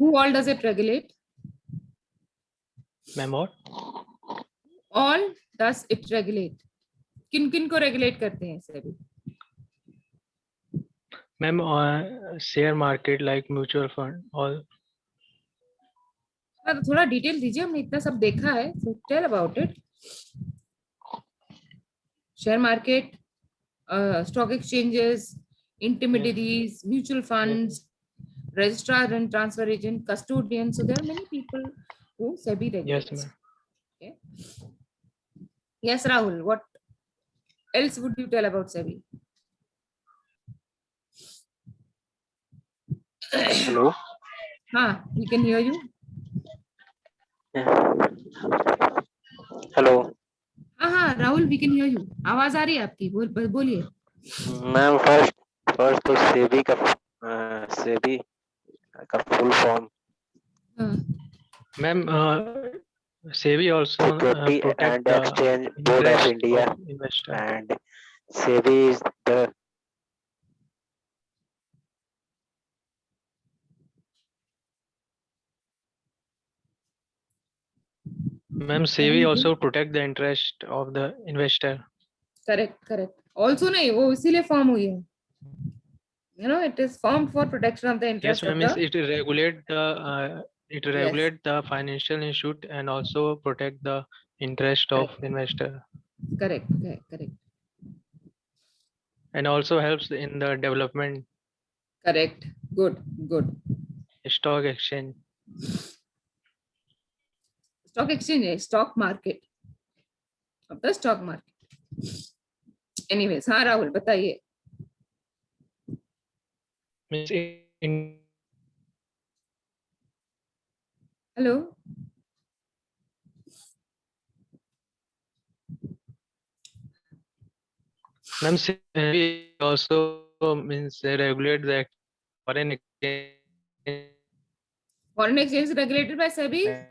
Who all does it regulate? Ma'am और All does it regulate? किन किन को रेगुलेट करते हैं SEBI? Ma'am share market like mutual fund और हाँ, तो थोड़ा डिटेल दीजिए, हमने इतना सब देखा है, so tell about it. Share market, stock exchanges, intermediaries, mutual funds, registrar and transfer agent, custodian. So there are many people who SEBI yes regulates. Ma'am. Okay. Yes, Rahul. What else would you tell about SEBI? Hello. We can hear you. Hello Rahul, we can hear you. आवाज आ रही है आपकी, बोलिए. Ma'am. First तो सेबी का full form ma'am SEBI also security protect and the exchange board of interest India of investor. And SEBI is the Ma'am, SEBI also protect the interest of the investor. Correct. Also नहीं, वो इसीलिए form हुई है. It is formed for protection of the Yes, interest ma'am. of the. It regulate the financial institute and also protect the interest of investor. Correct. And also helps in the development Correct. Good. stock exchange. Stock exchange है, stock market of the stock market. Anyways, हाँ राहुल बताइए. Means in Hello. ma'am, SEBI also means they regulate the foreign exchange. Foreign exchange is regulated by SEBI?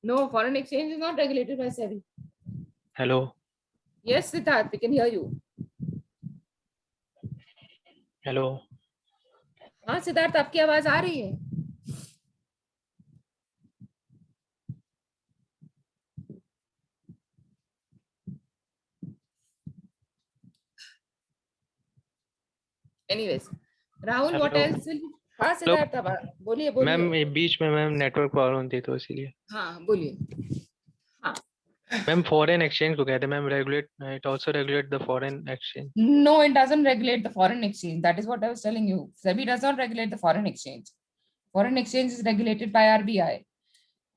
No, foreign exchange is not regulated by SEBI. Hello. Yes, Siddharth, we can hear you. Hello. हाँ सिद्धार्थ, आपकी आवाज आ रही है. Anyways, Rahul, what Hello. else? हाँ सिद्धार्थ, बोलिए. Ma'am बीच में ma'am network problem थी तो इसीलिए. हाँ बोलिए. मैम फॉरेन एक्सचेंज को कहते हैं ma'am. Regulate it also regulate the foreign exchange. No, it doesn't regulate the foreign exchange. That is what I was telling you. SEBI does not regulate the foreign exchange. Foreign exchange is regulated by RBI.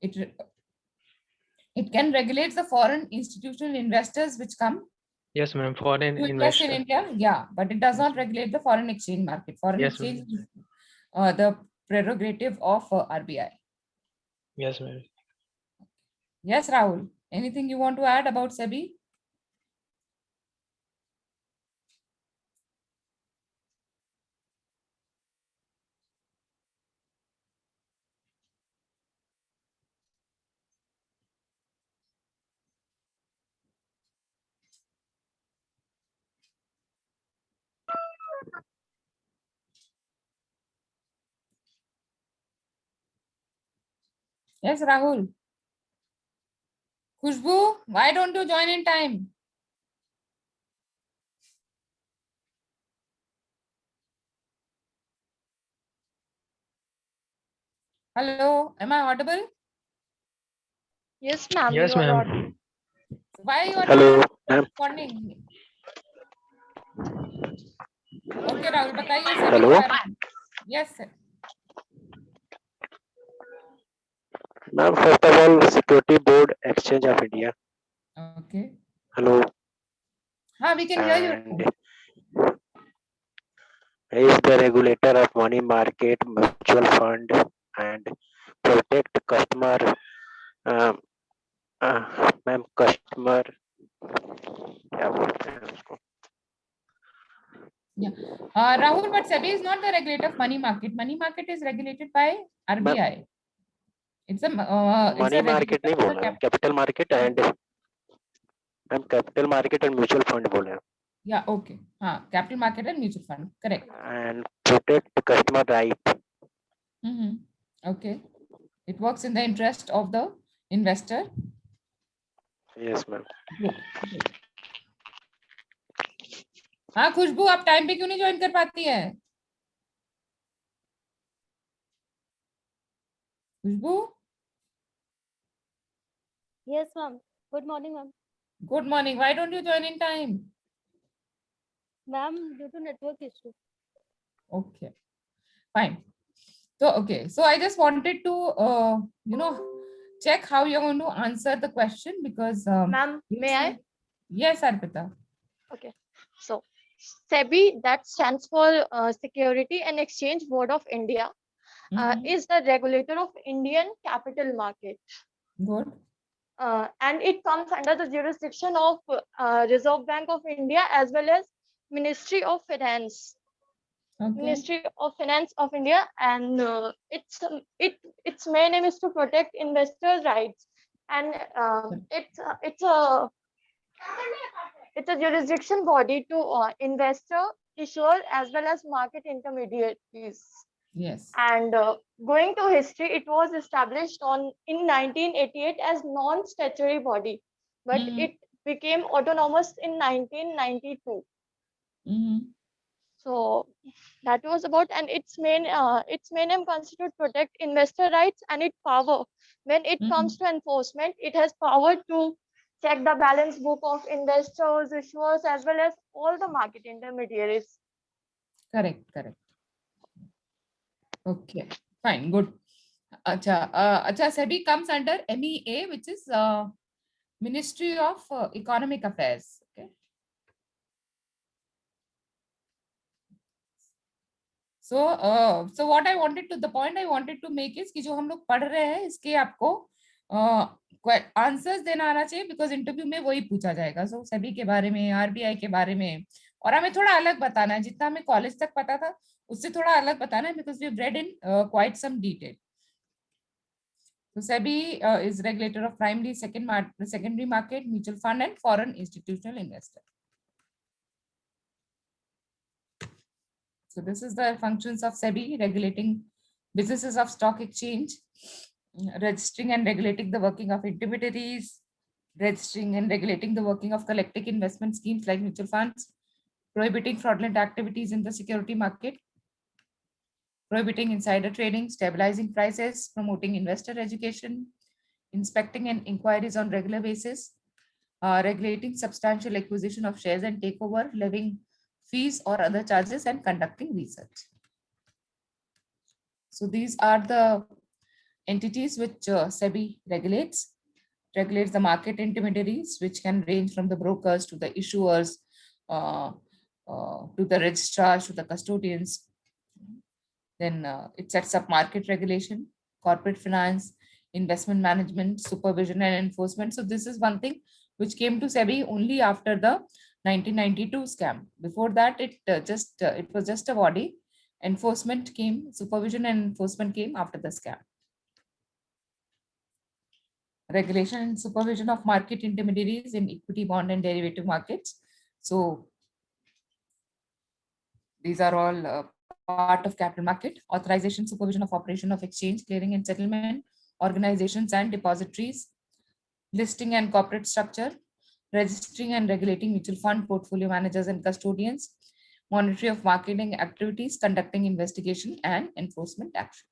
It can regulate the foreign institutional investors which come Yes, ma'am. Foreign to invest in investor. India. Yeah, but it does not regulate the foreign exchange market. Foreign Yes, exchange ma'am. is the prerogative of RBI. Yes, ma'am. Yes, Rahul. Anything you want to add about SEBI? Yes, Rahul. Khushbu, why don't you join in time? Hello, am I audible? Yes, ma'am. Yes, You are ma'am. audible. Why you are Hello, not ma'am. responding? Okay, Rahul, बताइए SEBI Hello. के बारे में. Yes, sir. Ma'am first of all security board exchange of India. Okay. Hello. हाँ, we can hear you. Is the regulator of money market, mutual fund, and protect customer. Ma'am customer क्या बोलते हैं उसको? Rahul, but SEBI is not the regulator of money market. Money market is regulated by RBI. It's a money market नहीं बोल रहे, capital market and ma'am capital market and mutual fund बोले. Yeah, okay. Capital market and mutual fund. Correct. And protect customer right. Okay. It works in the interest of the investor. Yes, ma'am. Good. Good. हाँ खुशबू, आप time पे क्यों नहीं join कर पाती है? खुशबू, Yes, ma'am. Good morning, ma'am. good morning. Why don't you join in time? Ma'am, due to network issue. Okay, fine. So, okay. So I just wanted to, check how you're going to answer the question because. Ma'am, may I? Yes, Arpita. Okay. So, SEBI, that stands for Security and Exchange Board of India, Mhm. is the regulator of Indian capital market. Good. And it comes under the jurisdiction of Reserve Bank of India as well as Ministry of Finance. Okay. Ministry of Finance of India, and its main aim is to protect investors' rights, and it's a jurisdiction body to investor, issuer, as well as market intermediaries. Yes. And going to history, it was established in 1988 as non-statutory body, but Mhm. it became autonomous in 1992. Mhm. So that was about, and its main aim constitute protect investor rights and its power. When it comes to enforcement, it has power to check the balance book of investors, issuers, as well as all the market intermediaries. Correct. Correct. Okay. Fine. Good. Acha, SEBI comes under MEA, which is Ministry of Economic Affairs. Okay. So what I wanted to, the point I wanted to make is कि जो हम लोग पढ़ रहे हैं इसके आपको answers देना आना चाहिए बिकॉज इंटरव्यू में वही पूछा जाएगा. सो सभी के बारे में, आरबीआई के बारे में, और हमें थोड़ा अलग बताना है. जितना हमें कॉलेज तक पता था उससे थोड़ा अलग बताना है because we have read in quite some detail. So SEBI is regulator of primary, secondary market, mutual fund, and foreign institutional investor. So this is the functions of SEBI, regulating businesses of stock exchange, registering and regulating the working of intermediaries, registering and regulating the working of collective investment schemes like mutual funds, prohibiting fraudulent activities in the security market, prohibiting insider trading, stabilizing prices, promoting investor education, inspecting and inquiries on regular basis, regulating substantial acquisition of shares and takeover, levying fees or other charges, and conducting research. So these are the entities which SEBI regulates. Regulates the market intermediaries, which can range from the brokers to the issuers, to the registrars, to the custodians. Then it sets up market regulation, corporate finance, investment management, supervision and enforcement. So this is one thing which came to SEBI only after the 1992 scam. Before that, it was just a body. Enforcement came, supervision and enforcement came after the scam. Regulation and supervision of market intermediaries in equity, bond, and derivative markets. So these are all part of capital market. Authorization, supervision of operation of exchange, clearing and settlement, organizations and depositories, listing and corporate structure, registering and regulating mutual fund portfolio managers and custodians, monitoring of marketing activities, conducting investigation and enforcement action.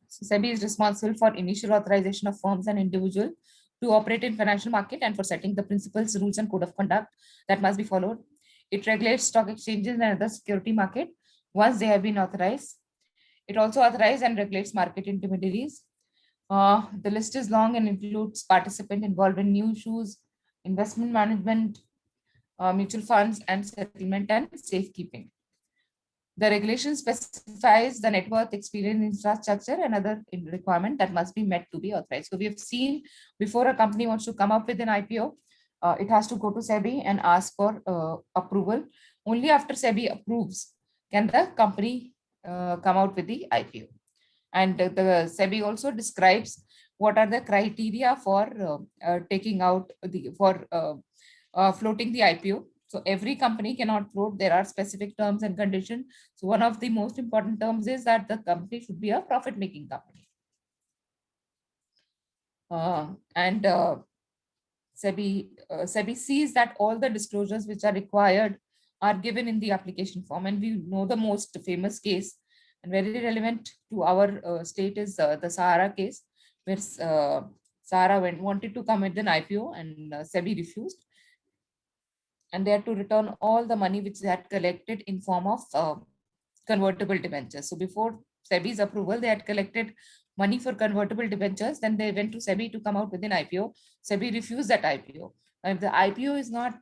So SEBI is responsible for initial authorization of firms and individuals to operate in financial market and for setting the principles, rules, and code of conduct that must be followed. It regulates stock exchanges and other security market once they have been authorized. It also authorizes and regulates market intermediaries. The list is long and includes participants involved in new issues, investment management, mutual funds, and settlement and safekeeping. The regulation specifies the net worth, experience, infrastructure, and other requirement that must be met to be authorized. So we have seen before a company wants to come up with an IPO, it has to go to SEBI and ask for approval. Only after SEBI approves can the company come out with the IPO. And the SEBI also describes what are the criteria for taking out floating the IPO. So every company cannot float. There are specific terms and conditions. So one of the most important terms is that the company should be a profit-making company. And SEBI sees that all the disclosures which are required are given in the application form. And we know the most famous case and very relevant to our state is the Sahara case, where Sahara wanted to come with an IPO and SEBI refused. And they had to return all the money which they had collected in form of convertible debentures. So before SEBI's approval, they had collected money for convertible debentures. Then they went to SEBI to come out with an IPO. SEBI refused that IPO. Now, if the IPO is not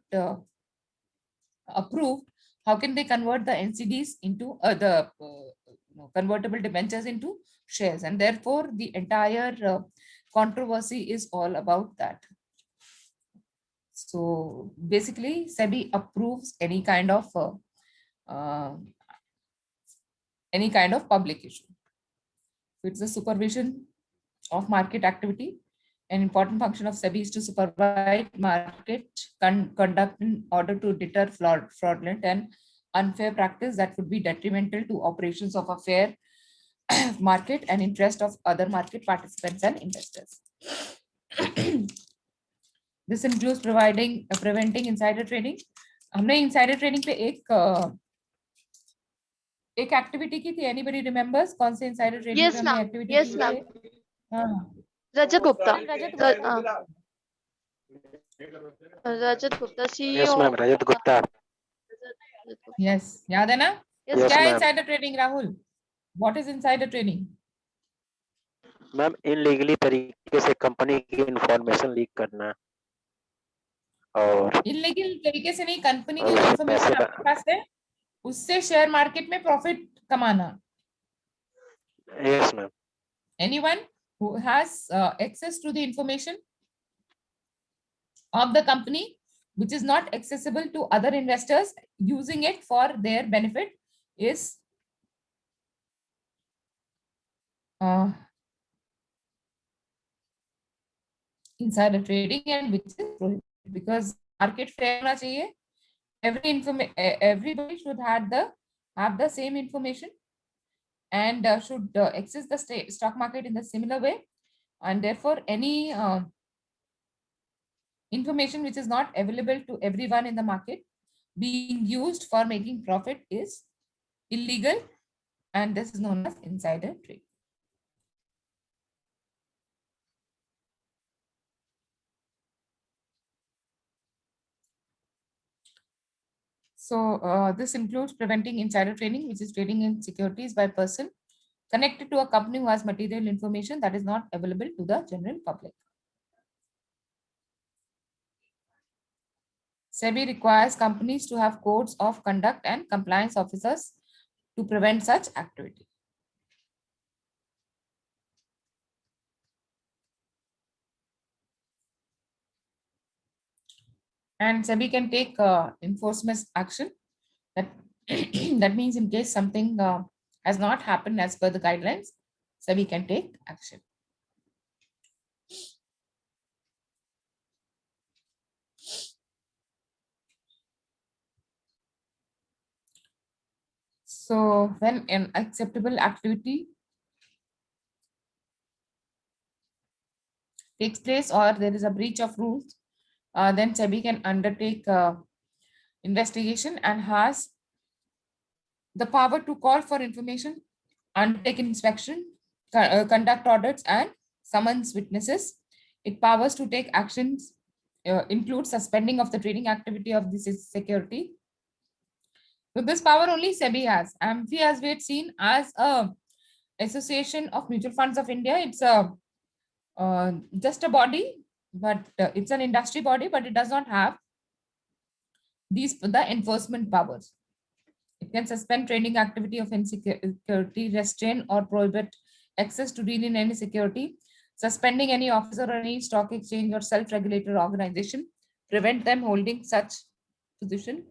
approved, how can they convert the NCDs into convertible debentures into shares? And therefore, the entire controversy is all about that. So basically, SEBI approves any kind of public issue. So it's the supervision of market activity. An important function of SEBI is to supervise market conduct in order to deter fraudulent and unfair practice that would be detrimental to operations of a fair market and interest of other market participants and investors. This includes preventing insider trading. हमने insider trading पे एक activity की थी. Anybody remembers कौन से insider trading Yes, पे हमने ma'am. activity Yes, की ma'am. थी? हाँ. Rajat Gupta. Rajat Rajat Gupta, Yes, CEO. ma'am. Rajat Gupta. Yes, याद है ना? Yes, Yes, क्या है ma'am. insider trading, Rahul? What is insider trading? Ma'am illegally तरीके से कंपनी की इंफॉर्मेशन लीक करना और इलीगल तरीके से नहीं, कंपनी की और जो उससे इंफॉर्मेशन पैसे आपके पास है उससे शेयर मार्केट में प्रॉफिट कमाना. Yes ma'am. Anyone who has access to the information of the company which is not accessible to other investors, using it for their benefit is insider trading, and which is prohibited because market fair होना चाहिए. Everybody should have the same information and should access the stock market in the similar way, and therefore any information which is not available to everyone in the market being used for making profit is illegal, and this is known as insider trade. So this includes preventing insider trading, which is trading in securities by a person connected to a company who has material information that is not available to the general public. SEBI requires companies to have codes of conduct and compliance officers to prevent such activity. And SEBI can take enforcement action. That means in case something has not happened as per the guidelines, SEBI can take action. So when an acceptable activity takes place or there is a breach of rules, then SEBI can undertake investigation and has the power to call for information, undertake inspection, conduct audits, and summons witnesses. It powers to take actions include suspending of the trading activity of this security. So this power only SEBI has. AMFI, as we had seen, as a Association of Mutual Funds of India, it's a just a body, but it's an industry body, but it does not have the enforcement powers. It can suspend trading activity of any security, restrain or prohibit access to deal in any security, suspending any officer or any stock exchange or self-regulated organization, prevent them holding such position,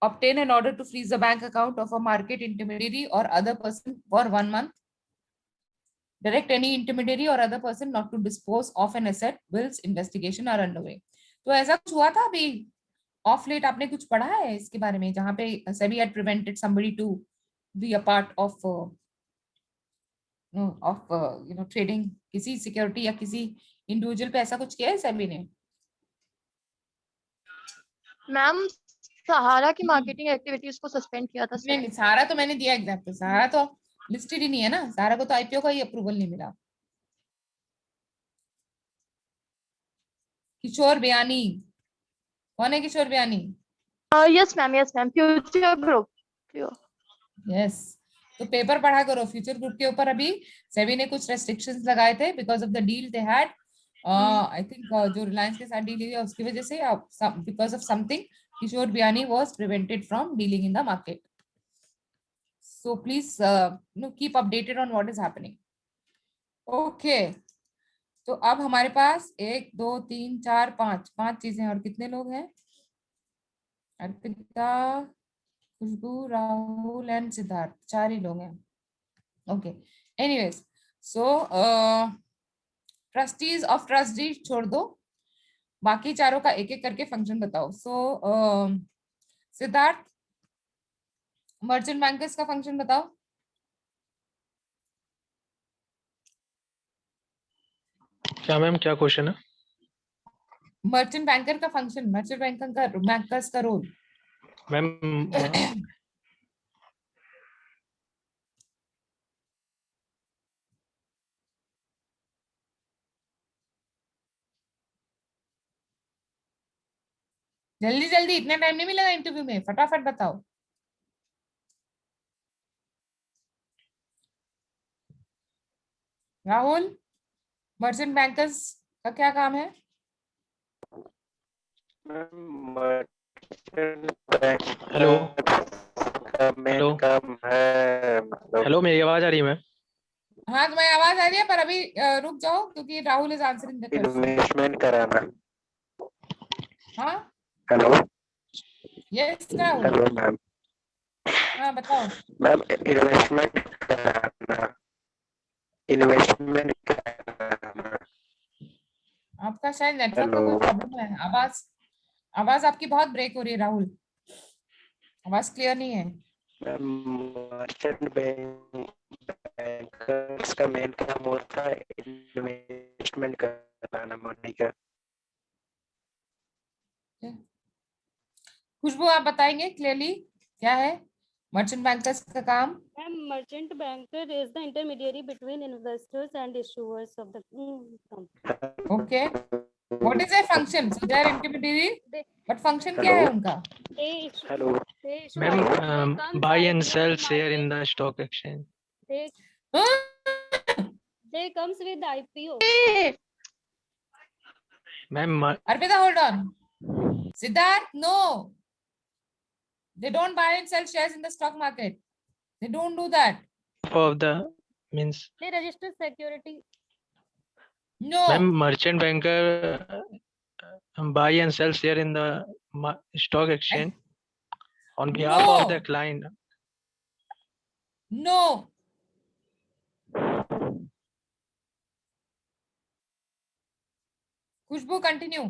obtain an order to freeze the bank account of a market intermediary or other person for 1 month, Direct any intermediary or other person not to dispose of an asset whilst investigation are underway. तो ऐसा कुछ हुआ था अभी of late, आपने कुछ पढ़ा है इसके बारे में जहां पे SEBI had prevented somebody to be a part of trading किसी सिक्योरिटी या किसी इंडिविजुअल पे, ऐसा कुछ किया है SEBI ने? मैम सहारा की मार्केटिंग एक्टिविटीज को सस्पेंड किया था नहीं, सहारा तो मैंने दिया एग्जाम्पल, सहारा तो लिस्टेड ही नहीं है ना, सहारा को तो IPO का ही अप्रूवल नहीं मिला। किशोर बयानी, कौन है किशोर बयानी? Yes ma'am future group. Yes, तो पेपर पढ़ा करो फ्यूचर ग्रुप के ऊपर। अभी सेबी ने कुछ रेस्ट्रिक्शंस लगाए थे because of the deal they had, I think जो रिलायंस के साथ डील हुई है उसकी वजह से, because of something Kishore Biyani was prevented from dealing in the market. So please keep updated on what is happening. Okay, तो अब हमारे पास 1 2 3 4 5 चीजें, और कितने लोग हैं? अर्पिता, खुशबू, राहुल एंड सिद्धार्थ, 4 ही लोग हैं। Okay, anyways, so trustees of trustee छोड़ दो, बाकी चारों का एक एक करके फंक्शन बताओ। सो सिद्धार्थ, मर्चेंट बैंकर्स का फंक्शन बताओ। क्या मैम, क्या क्वेश्चन है? मर्चेंट बैंकर का फंक्शन, मर्चेंट बैंकर्स का रोल। मैम जल्दी जल्दी, इतना टाइम नहीं मिलेगा इंटरव्यू में, फटाफट बताओ। राहुल, मर्चेंट बैंकर्स का क्या काम है? हेलो मेन काम है मतलब हेलो, मेरी आवाज आ रही है मैम? हाँ, तुम्हारी आवाज आ रही है, पर अभी रुक जाओ क्योंकि Rahul is answering the question. Investment कराना। हाँ, hello yes Rahul, hello ma'am. हाँ बताओ। मैम इन्वेस्टमेंट कराना, इन्वेस्टमेंट कराना। आपका शायद नेटवर्क का हेलो कोई प्रॉब्लम है, आवाज आवाज आपकी बहुत ब्रेक हो रही है राहुल, आवाज क्लियर नहीं है। मैम मर्चेंट बैंकर्स का मेन काम होता है इन्वेस्टमेंट कराना, मनी का। खुशबू, आप बताएंगे क्लियरली क्या है मर्चेंट बैंकर्स का काम? Merchant banker is the intermediary between investors and issuers of the company. Okay, what is their function? So they are intermediary, but function क्या है उनका? They issue, hello they issue ma'am they come buy by and the sell share market. in the stock exchange. They they comes with the IPO. Ma'am Arpita, hold on. Siddharth, no, they don't buy and sell shares in the stock market, they don't do that. of the means They register security. No, ma'am merchant banker buy and sell share in the stock exchange on behalf of the No. client. no, Khushbu continue.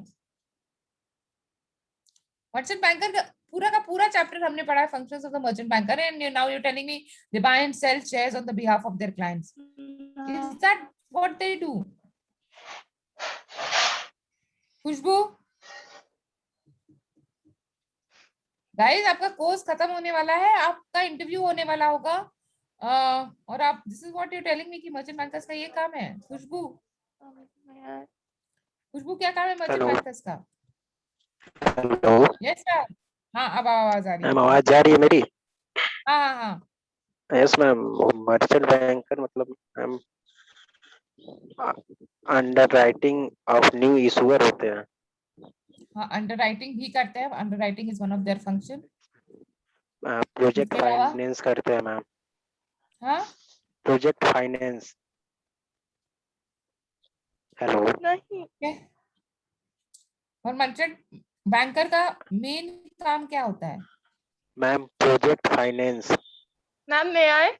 Merchant banker का पूरा chapter हमने पढ़ा है, functions of the merchant banker, and now you telling me they buy and sell shares on the behalf of their clients. Is that what they do? Khushbu, guys आपका course खत्म होने वाला है, आपका इंटरव्यू होने वाला होगा, और आप, this is what you telling मी कि मर्चेंट बैंकर्स का ये काम है। खुशबू, क्या काम है मर्चेंट हेलो बैंकर्स का? हेलो यस सर, हाँ अब आवाज आ रही है। मैम, आवाज जा रही है मेरी? हाँ हाँ हाँ, यस मैम, मर्चेंट बैंकर मतलब ma'am under writing of new issuer होते हैं। हाँ अंडरराइटिंग भी करते हैं, underwriting is one of their function. Project इसके अलावा फाइनेंस करते हैं मैम, हाँ, प्रोजेक्ट फाइनेंस। हेलो नहीं क्या? और मर्चेंट बैंकर का मेन काम क्या होता है? Ma'am, project finance. मैम मैं आए।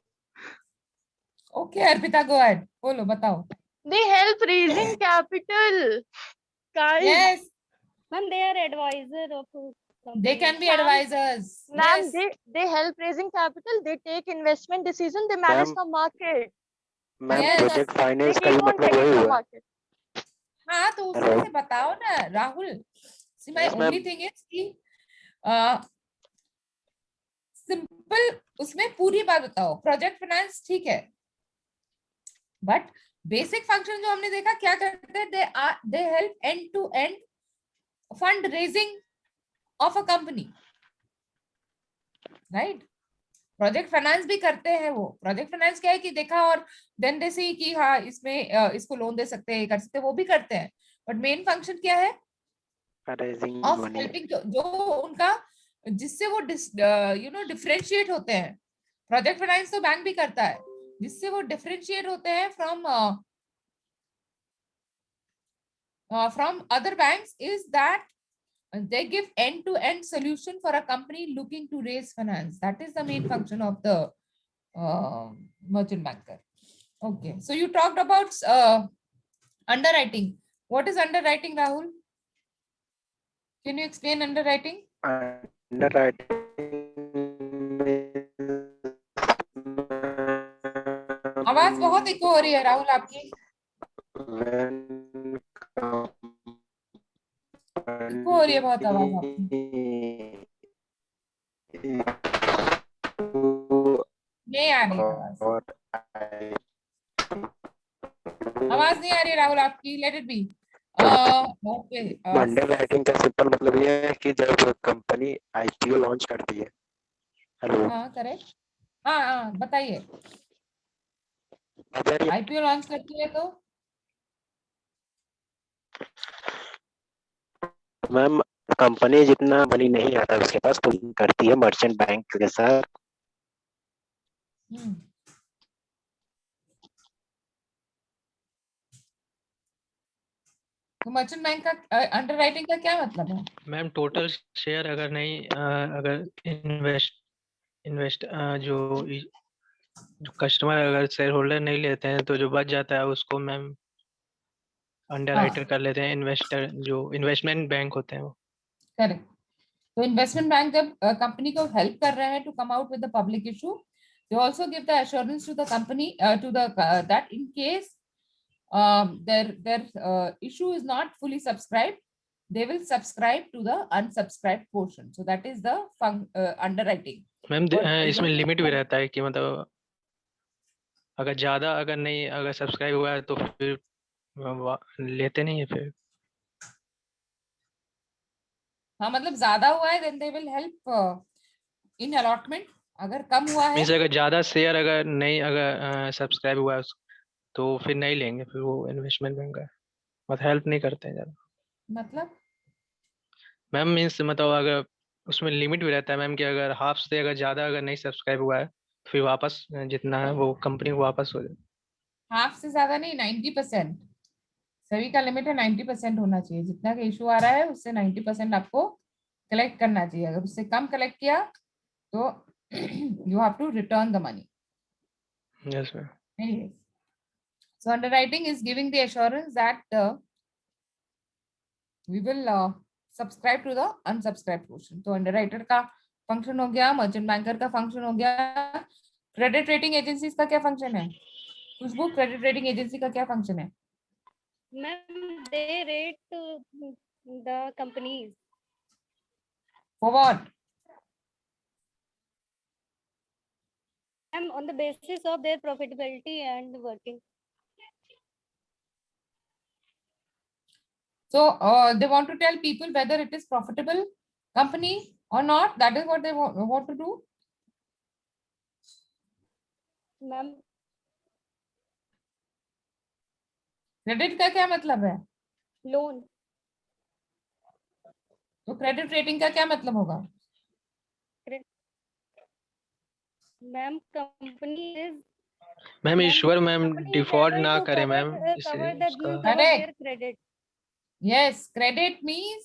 Okay, Arpita, go ahead. बोलो, बताओ. They help raising capital. Guys, Yes, Ma'am, they are advisor of they can be Ma'am, advisors. ma'am, Yes, they help raising capital. They take investment decision. They manage ma'am the market. Ma'am Yes. Project They finance का keep भी on मतलब checking वही the हुआ. market. हाँ, तो उसमें hello. से बताओ ना Rahul. See, my Yes, only ma'am. thing is कि सिंपल उसमें पूरी बात बताओ. प्रोजेक्ट फाइनेंस ठीक है, बट बेसिक फंक्शन जो हमने देखा क्या करते हैं, they help end to end fund raising of a company, right. Project finance भी करते हैं वो. प्रोजेक्ट फाइनेंस क्या है कि देखा और देन दे सी कि हाँ इसमें इसको लोन दे सकते हैं, कर सकते हैं, वो भी करते हैं. बट मेन फंक्शन क्या है, रेजिंग ऑफ मनी. हेल्पिंग, जो उनका, जिससे वो डिफरेंशिएट होते हैं. प्रोजेक्ट फाइनेंस तो बैंक भी करता है, जिससे वो डिफरेंशिएट होते हैं from other banks is that they give end-to-end solution for a company looking to raise finance. That is the main function of the merchant banker. Okay, so you talked about underwriting. What is underwriting, Rahul? Can you explain underwriting? Underwriting आवाज बहुत eco हो रही है राहुल आपकी. Eco हो रही है बहुत आवाज आपकी. नहीं आ रही आवाज. आवाज नहीं आ रही राहुल आपकी. Let it be. Okay. Underwriting का सिंपल मतलब ये है कि जब कंपनी आईपीओ लॉन्च करती है. हेलो. हाँ करेक्ट. हाँ बताइए. अगर आईपीओ लॉन्च करती है तो मैम कंपनी जितना मनी नहीं आता उसके पास तो करती है मर्चेंट बैंक के साथ. तो मर्चेंट बैंक का अंडरराइटिंग का क्या मतलब है? मैम टोटल शेयर अगर नहीं अगर इन्वेस्ट जो कस्टमर अगर शेयर होल्डर नहीं लेते हैं तो जो बच जाता है उसको मैम अंडरराइटर कर लेते हैं. इन्वेस्टर जो इन्वेस्टमेंट बैंक होते हैं वो. करेक्ट. तो इन्वेस्टमेंट बैंक जब कंपनी को हेल्प कर रहे हैं to come out with the public issue, they also give the assurance to the company to the that in case their issue is not fully subscribed, they will subscribe to the unsubscribed portion. So that is the underwriting. Ma'am और इसमें यही limit भी रहता है कि मतलब अगर ज्यादा अगर नहीं अगर सब्सक्राइब हुआ है तो फिर लेते नहीं है फिर. हाँ मतलब ज्यादा हुआ है then they will help in allotment. अगर कम हुआ है मीन्स अगर ज्यादा शेयर अगर नहीं अगर सब्सक्राइब हुआ है तो फिर नहीं लेंगे. फिर वो इन्वेस्टमेंट बैंक का मतलब हेल्प नहीं करते हैं ज्यादा. मतलब मैम मीन्स मतलब अगर उसमें लिमिट भी रहता है मैम कि अगर हाफ से अगर ज्यादा अगर नहीं सब्सक्राइब हुआ है फिर वापस जितना है वो कंपनी को वापस हो जाए. हाफ से ज्यादा नहीं, 90%. सभी का लिमिट है 90% होना चाहिए. जितना का इशू आ रहा है उससे 90% आपको कलेक्ट करना चाहिए. अगर उससे कम कलेक्ट किया तो you have to return the money. Yes ma'am. Anyways, so underwriting is giving the assurance that we will subscribe to the unsubscribed portion. तो underwriter का फंक्शन हो गया, मर्चेंट बैंकर का फंक्शन हो गया. क्रेडिट रेटिंग एजेंसीज का क्या function है? खुशबू, क्रेडिट रेटिंग एजेंसी का क्या फंक्शन है? Ma'am, they rate the companies For what? ma'am on the basis of their profitability and working. So they want to tell people whether it is profitable company or not. That is what they want to do. Ma'am, credit का क्या मतलब है? loan. तो credit rating का क्या मतलब होगा? Ma'am, company is ma'am ma'am, Ishwar ma'am company is default able ना to करे cover मैम cover इसलिए the उसका cover their Correct. credit. Yes, credit means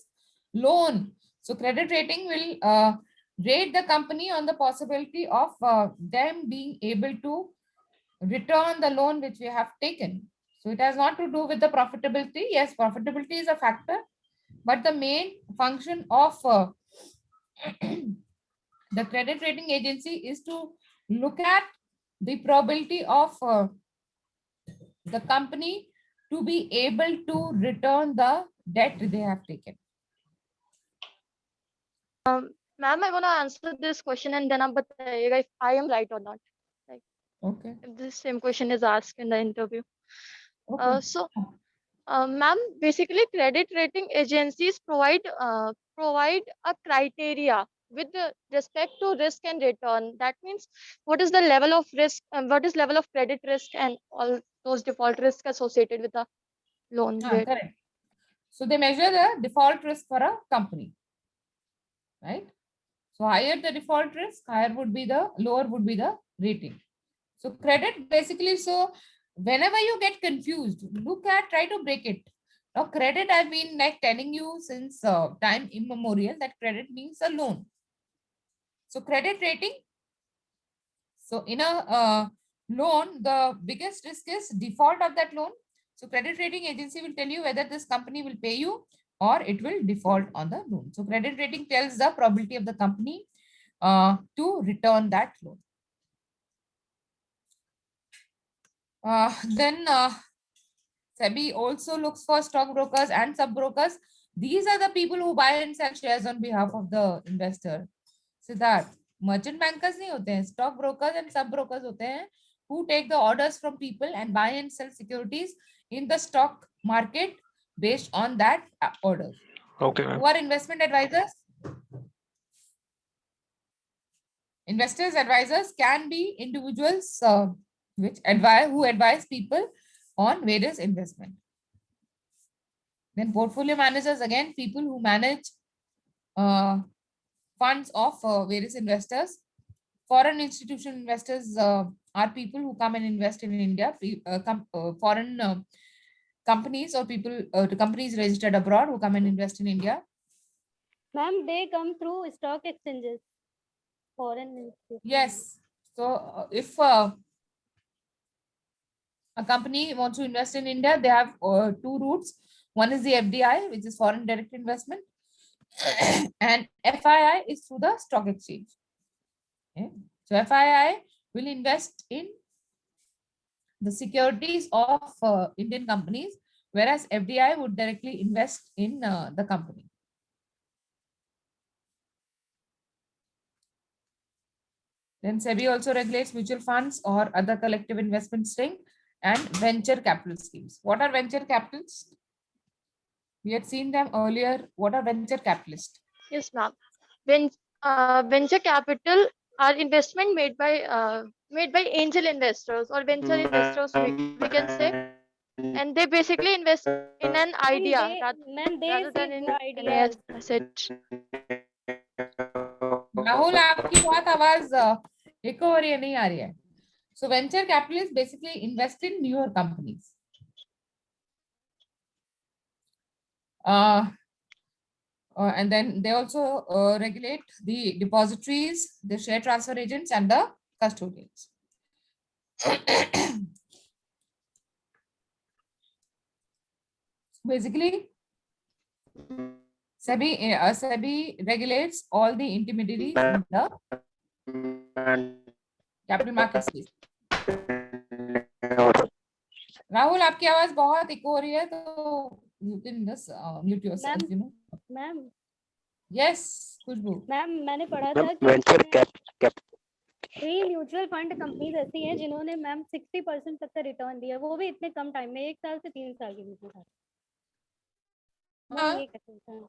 loan. So credit rating will rate the company on the possibility of them being able to return the loan which we have taken. So it has not to do with the profitability. Yes, profitability is a factor, but the main function of the credit rating agency is to look at the probability of the company to be able to return the debt they have taken. Ma'am, I want to answer this question and then आप बताइएगा if I am right or not. Okay. If this same question is asked in the interview. Okay. So, ma'am, basically credit rating agencies provide a criteria with respect to risk and return. That means what is the level of risk, what is level of credit risk and all those default risks associated with the loan rate. Correct. So they measure the default risk for a company, right? So higher the default risk, lower would be the rating. So credit basically, so whenever you get confused, try to break it. Now credit, I've been like telling you since time immemorial that credit means a loan. So credit rating, so in a loan, the biggest risk is default of that loan. So credit rating agency will tell you whether this company will pay you or it will default on the loan. So credit rating tells the probability of the company to return that loan. Then SEBI also looks for stockbrokers and sub-brokers. These are the people who buy and sell shares on behalf of the investor. Siddharth, merchant bankers नहीं होते हैं, stock brokers and sub brokers होते हैं who take the orders from people and buy and sell securities in the stock market based on that order. Okay, ma'am. Who are investment advisors? Investors advisors can be individuals who advise people on various investment. Then portfolio managers, again, people who manage funds of various investors. Foreign institutional investors are people who come and invest in India. Foreign companies or people, companies registered abroad who come and invest in India. Ma'am, they come through stock exchanges. Foreign institutions. Yes. So if a company wants to invest in India, they have two routes. One is the FDI, which is foreign direct investment, and FII is through the stock exchange. Okay. So FII will invest in the securities of Indian companies, whereas FDI would directly invest in the company. Then SEBI also regulates mutual funds or other collective investment string and venture capital schemes. What are venture capitalists? We had seen them earlier. What are venture capitalists? Yes, ma'am. Venture capital are investment made by angel investors or venture investors, we can say, and they basically invest in an idea rather than in an asset. Rahul, आपकी बहुत आवाज एको हो रही है, नहीं आ रही है. So venture capitalists basically invest in newer companies. And then they also regulate the depositories, the share transfer agents, and the custodians. Basically, SEBI regulates all the intermediaries in the capital market space. Rahul, आपकी आवाज बहुत eco हो रही है, तो you can just mute yourself, you know. Ma'am. Yes, Khushbu. Ma'am, मैंने पढ़ा था कि वेंचर कैप कई म्यूचुअल फंड कंपनीज ऐसी हैं जिन्होंने मैम 60% तक का रिटर्न दिया, वो भी इतने कम टाइम में, 1 साल से 3 साल के बीच में. हाँ. ये कहते हैं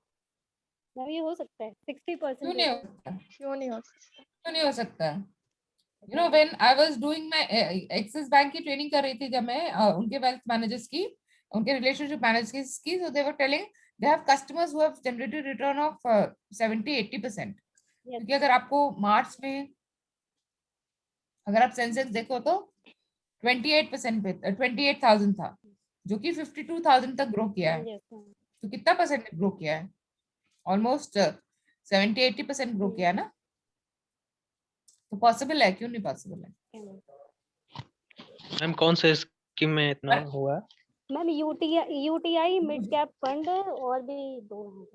मैम, ये हो सकता है 60%. क्यों नहीं हो सकता? क्यों नहीं हो सकता? क्यों नहीं हो सकता? You know, when I was doing my Axis Bank की ट्रेनिंग कर रही थी जब मैं उनके वेल्थ मैनेजर्स की, उनके रिलेशनशिप मैनेजर्स की, so they were telling they have customers who have generated return of 70-80%. क्योंकि अगर आपको मार्च में अगर आप सेंसेक्स देखो तो 28% पे 28,000 था, जो कि 52,000 तक ग्रो किया है. तो कितना परसेंट ग्रो किया है? ऑलमोस्ट 70-80% ग्रो किया है ना. तो पॉसिबल है, क्यों नहीं पॉसिबल है? मैम कौन से स्कीम में इतना हुआ? Ma'am UTI mid cap fund और भी दो हैं,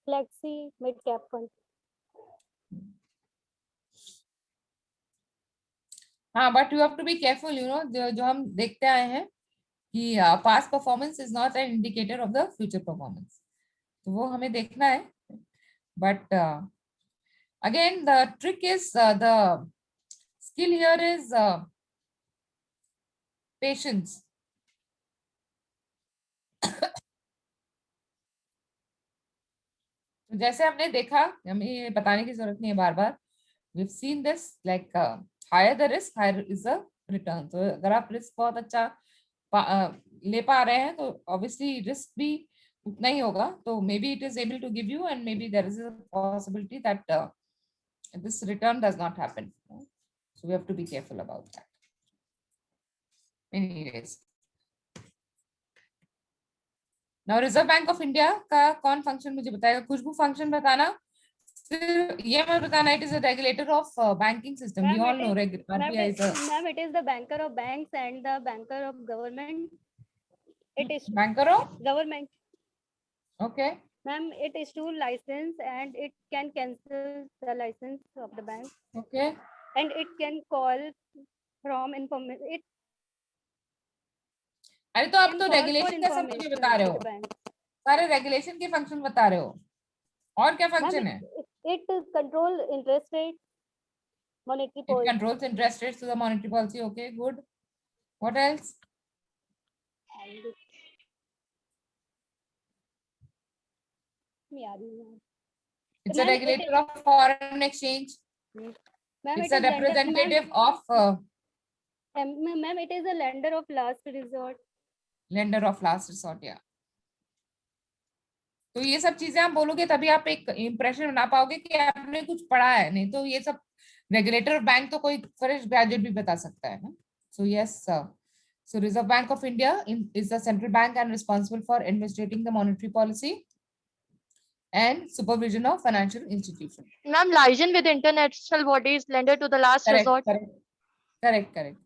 फ्लेक्सी मिड कैप फंड। हाँ, but you have to be careful, you know, जो हम देखते आए हैं कि past performance is not an indicator of the future performance, तो वो हमें देखना है। But again the trick is the skill here is patience. तो जैसे हमने देखा, हमें ये बताने की जरूरत नहीं है बार बार, we've seen this like higher the risk, higher is the return. तो अगर आप रिस्क बहुत अच्छा ले पा रहे हैं तो ऑब्वियसली रिस्क भी उतना ही होगा, तो may be it is able to give you, and may be there is a possibility that this return does not happen. So we have to be careful about that. Anyways, now Reserve Bank of India का कौन function मुझे बताएगा? खुशबू function बताना, ये मत बताना it is a regulator of banking system. We all know RBI is a Ma'am, it is the banker of banks and the banker of government. It is banker of government. Okay. Ma'am, it is to license and it can cancel the license of the bank. Okay. And it can call from information. It अरे तो आप can तो call for regulation का सब मुझे बता रहे information हो, to the bank. सारे रेगुलेशन के फंक्शन बता रहे हो, और क्या फंक्शन है? It control interest rate, monetary It policy. controls interest rates to the monetary policy. Okay, good. What else? It's a regulator of foreign exchange. Ma'am, It's a representative of ma'am, it is a lender of last resort. lender of last resort. Yeah. तो ये सब चीजें आप बोलोगे तभी आप एक impression बना पाओगे कि आपने कुछ पढ़ा है, नहीं तो ये सब रेगुलेटर बैंक तो कोई फ्रेश ग्रेजुएट भी बता सकता है ना. So yes, so Reserve Bank of India is the central bank and responsible for administrating the monetary policy and supervision of financial institutions. Ma'am, liaison with international bodies, lender to the last resort. Correct.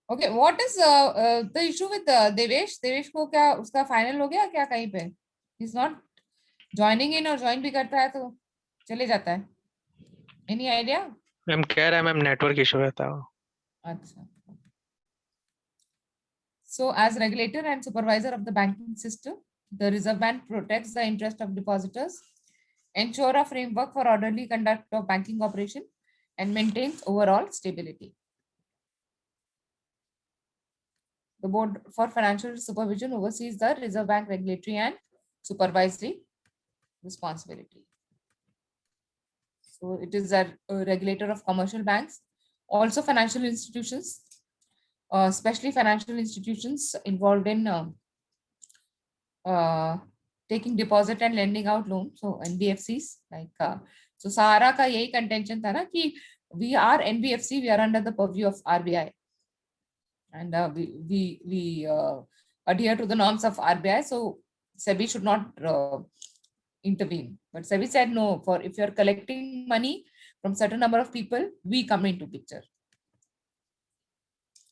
Okay, what is the issue with Devesh? Devesh को क्या उसका final हो गया क्या कहीं पे? He's not joining in, और join भी करता है तो चले जाता है. Any idea? मैम कह रहा है मैम नेटवर्क इशू रहता है. अच्छा. So as regulator and supervisor of the banking system, the Reserve Bank protects the interest of depositors, ensure a framework for orderly conduct of banking operation, and maintains overall stability. The Board for Financial Supervision oversees the Reserve Bank regulatory and supervisory responsibility. So it is a regulator of commercial banks, also financial institutions, especially financial institutions involved in taking deposit and lending out loans. So NBFCs, like so Sahara का यही contention था ना कि we are NBFC, we are under the purview of RBI, and we adhere to the norms of RBI. So SEBI should not intervene. But SEBI said no. For if you are collecting money from certain number of people, we come into picture.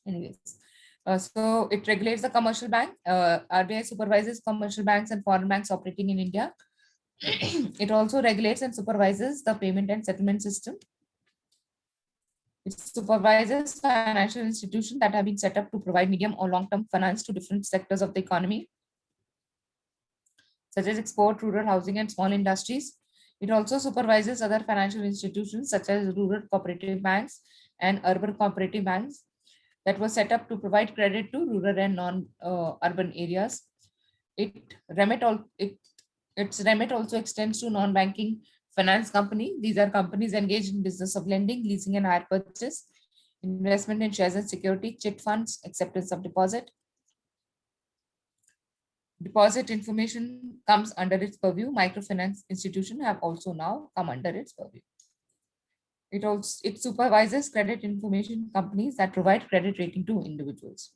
Anyways, so it regulates the commercial bank. RBI supervises commercial banks and foreign banks operating in India. It also regulates and supervises the payment and settlement system. It supervises financial institutions that have been set up to provide medium or long-term finance to different sectors of the economy, such as export, rural housing, and small industries. It also supervises other financial institutions such as rural cooperative banks and urban cooperative banks that were set up to provide credit to rural and non-urban areas. Its remit also extends to non-banking finance company. These are companies engaged in business of lending, leasing and hire purchase, investment in shares and security, chit funds, acceptance of deposit. Deposit information comes under its purview. Microfinance institutions have also now come under its purview. It supervises credit information companies that provide credit rating to individuals.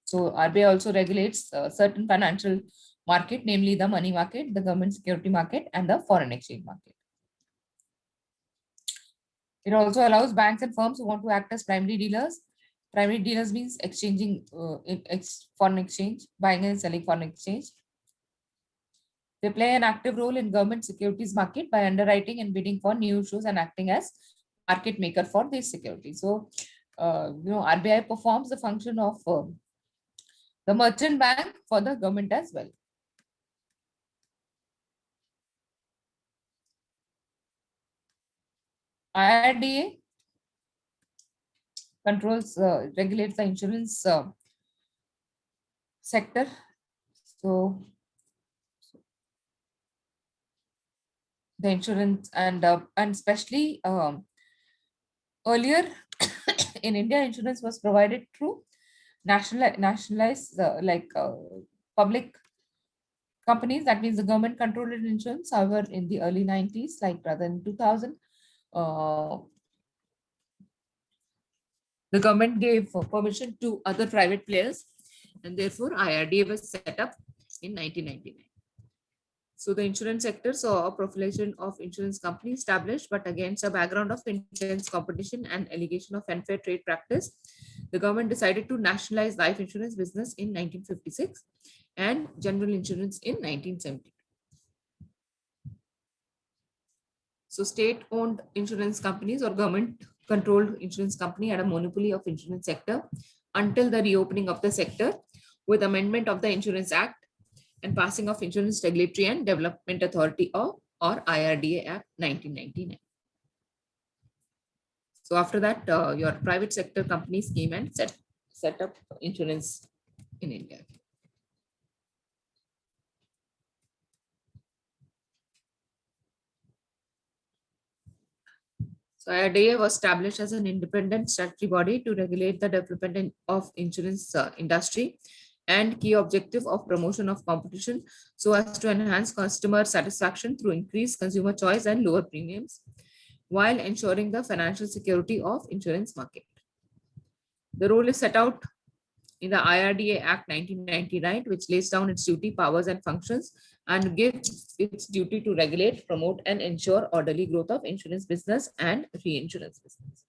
So RBI also regulates certain financial market, namely the money market, the government security market, and the foreign exchange market. It also allows banks and firms who want to act as primary dealers. Primary dealers means exchanging foreign exchange, buying and selling foreign exchange. They play an active role in government securities market by underwriting and bidding for new issues and acting as market maker for these securities. So, RBI performs the function of the merchant bank for the government as well. IRDA controls, regulates the insurance sector. So the insurance and especially earlier in India, insurance was provided through nationalized public companies. That means the government controlled insurance. However, in the early 90s, like rather in 2000, the government gave permission to other private players, and therefore IRDA was set up in 1999. So the insurance sector saw a proliferation of insurance companies established, but against a background of intense competition and allegation of unfair trade practice, the government decided to nationalize life insurance business in 1956 and general insurance in 1970. So state-owned insurance companies or government-controlled insurance company had a monopoly of insurance sector until the reopening of the sector with amendment of the Insurance Act and passing of Insurance Regulatory and Development Authority or IRDA Act 1999. So after that, your private sector companies came and set up insurance in India. So IRDA was established as an independent statutory body to regulate the development of insurance industry and key objective of promotion of competition so as to enhance customer satisfaction through increased consumer choice and lower premiums while ensuring the financial security of insurance market. The role is set out in the IRDA Act 1999, which lays down its duty, powers, and functions and gives its duty to regulate, promote, and ensure orderly growth of insurance business and reinsurance business.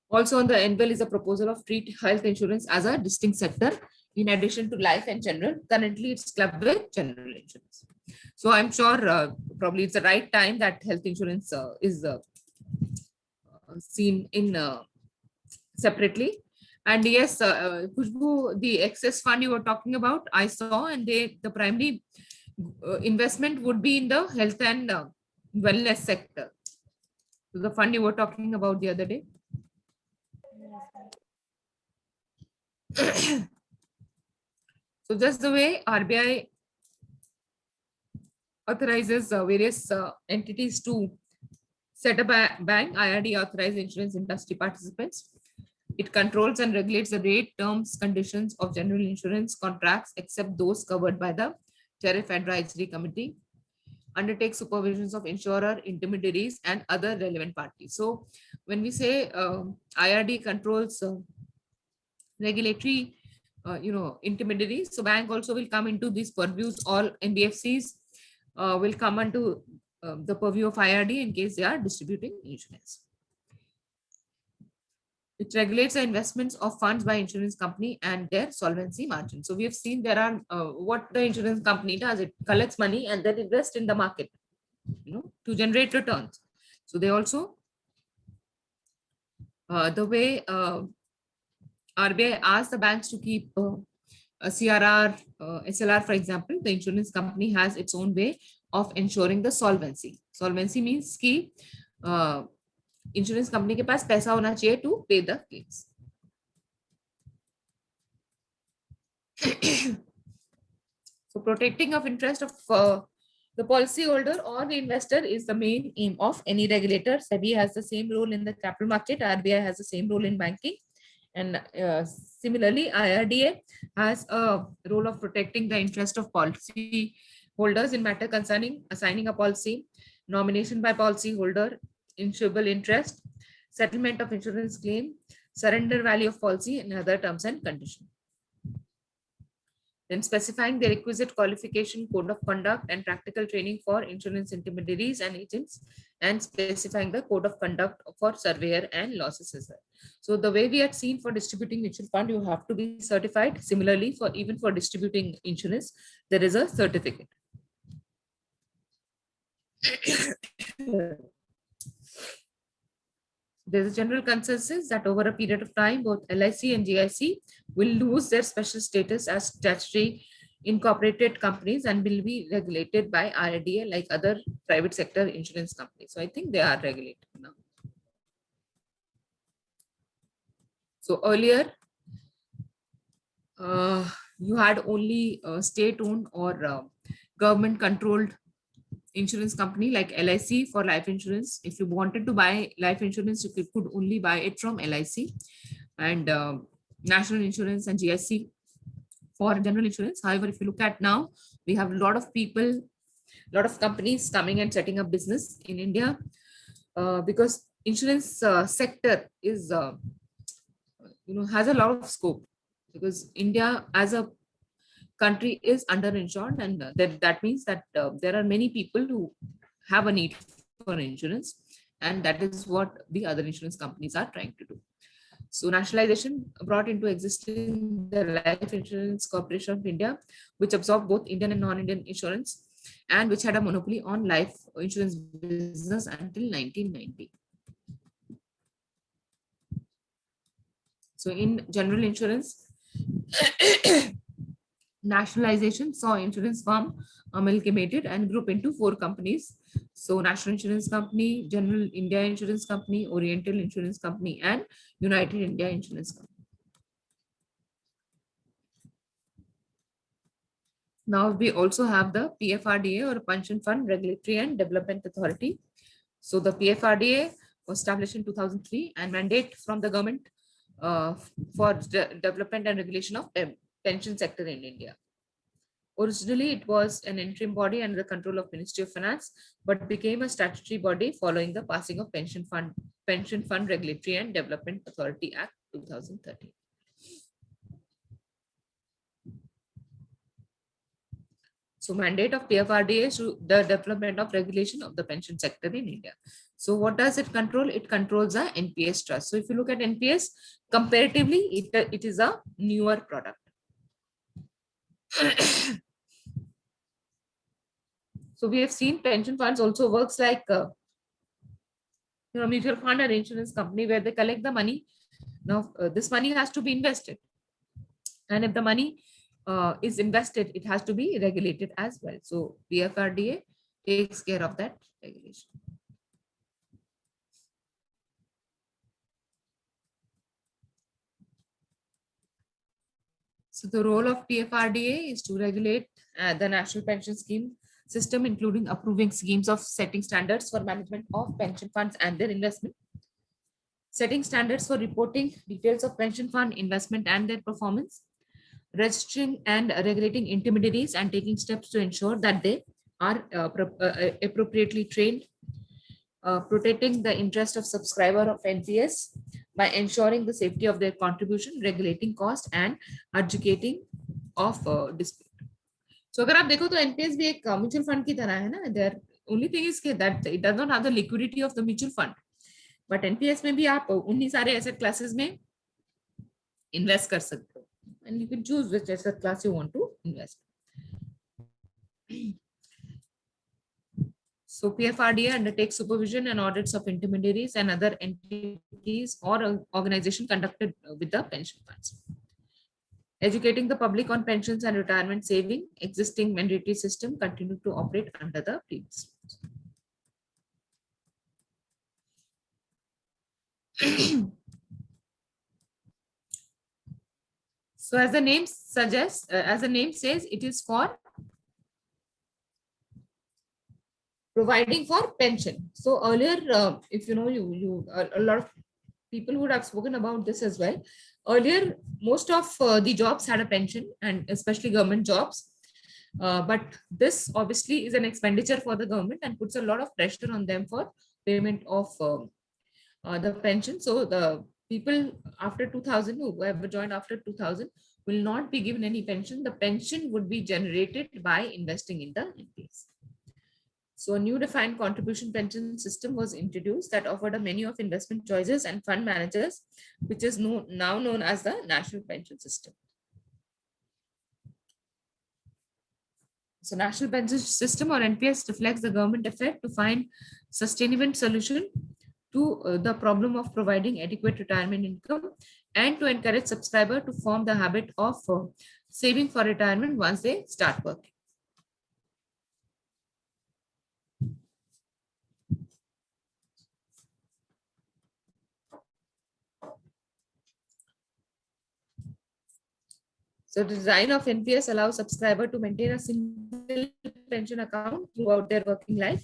Also on the anvil is a proposal of treat health insurance as a distinct sector in addition to life and general. Currently, it's clubbed with general insurance. So I'm sure probably it's the right time that health insurance is seen in separately. And yes, Khushbu, the excess fund you were talking about, I saw, and the primary investment would be in the health and wellness sector. So the fund you were talking about the other day. So just the way RBI authorizes various entities to set up a bank, IRDA authorizes insurance industry participants. It controls and regulates the rate, terms, conditions of general insurance contracts, except those covered by the Tariff Advisory Committee, undertakes supervisions of insurer, intermediaries, and other relevant parties. So when we say IRD controls regulatory, intermediaries, so bank also will come into these purviews. All NBFCs will come into the purview of IRD in case they are distributing insurance. It regulates the investments of funds by insurance company and their solvency margin. So we have seen there are what the insurance company does. It collects money and then invests in the market, to generate returns. So they also, the way RBI asks the banks to keep a CRR, SLR, for example, the insurance company has its own way of ensuring the solvency. Solvency means कि insurance company के पास पैसा होना चाहिए to pay the claims. So protecting of interest of the policyholder or the investor is the main aim of any regulator. SEBI has the same role in the capital market. RBI has the same role in banking. And similarly, IRDA has a role of protecting the interest of policy holders in matter concerning assigning a policy, nomination by policy holder, insurable interest, settlement of insurance claim, surrender value of policy, and other terms and conditions. Then specifying the requisite qualification, code of conduct, and practical training for insurance intermediaries and agents, and specifying the code of conduct for surveyor and loss assessor. So the way we had seen for distributing mutual fund, you have to be certified. Similarly, for even for distributing insurance, there is a certificate. There's a general consensus that over a period of time, both LIC and GIC will lose their special status as statutory incorporated companies and will be regulated by IRDA like other private sector insurance companies. So I think they are regulated now. So earlier, you had only state-owned or government-controlled insurance company like LIC for life insurance. If you wanted to buy life insurance, you could only buy it from LIC, and national insurance and GIC for general insurance. However, if you look at now, we have a lot of people, a lot of companies coming and setting up business in India because insurance sector is, has a lot of scope, because India as a country is underinsured, and that means that there are many people who have a need for insurance, and that is what the other insurance companies are trying to do. So nationalization brought into existence the Life Insurance Corporation of India, which absorbed both Indian and non-Indian insurance, and which had a monopoly on life insurance business until 1990. So in general insurance, nationalization saw insurance firm amalgamated and grouped into 4 companies. So National Insurance Company, General India Insurance Company, Oriental Insurance Company, and United India Insurance Company. Now we also have the PFRDA, or Pension Fund Regulatory and Development Authority. So the PFRDA was established in 2003 and mandate from the government for development and regulation of pension sector in India. Originally, it was an interim body under the control of Ministry of Finance, but became a statutory body following the passing of Pension Fund Regulatory and Development Authority Act 2013. So mandate of PFRDA is the development of regulation of the pension sector in India. So what does it control? It controls the NPS trust. So if you look at NPS, comparatively, it is a newer product. So we have seen pension funds also works like mutual fund or insurance company where they collect the money. Now this money has to be invested, and if the money is invested, it has to be regulated as well. So PFRDA takes care of that regulation. So the role of PFRDA is to regulate the national pension scheme system, including approving schemes of setting standards for management of pension funds and their investment, setting standards for reporting details of pension fund investment and their performance, registering and regulating intermediaries, and taking steps to ensure that they are appropriately trained, protecting the interest of subscriber of NPS by ensuring the safety of their contribution, regulating cost, and adjudicating of dispute. So अगर आप देखो तो NPS भी एक mutual fund की तरह है ना. There only thing is that it does not have the liquidity of the mutual fund, but NPS में भी आप उन्हीं सारे asset classes में invest कर सकते हो, and you can choose which asset class you want to invest. So PFRDA undertakes supervision and audits of intermediaries and other entities or organization conducted with the pension funds. Educating the public on pensions and retirement saving, existing mandatory system continue to operate under the previous. So as the name suggests, as the name says, it is for providing for pension. So earlier, if you know, a lot of people would have spoken about this as well. Earlier, most of the jobs had a pension, and especially government jobs. But this obviously is an expenditure for the government and puts a lot of pressure on them for payment of the pension. So the people after 2000 who have joined after 2000 will not be given any pension. The pension would be generated by investing in the NPS. So a new defined contribution pension system was introduced that offered a menu of investment choices and fund managers, which is now known as the National Pension System. So National Pension System or NPS reflects the government effort to find sustainable solution to the problem of providing adequate retirement income and to encourage subscriber to form the habit of saving for retirement once they start working. So the design of NPS allows subscriber to maintain a single pension account throughout their working life.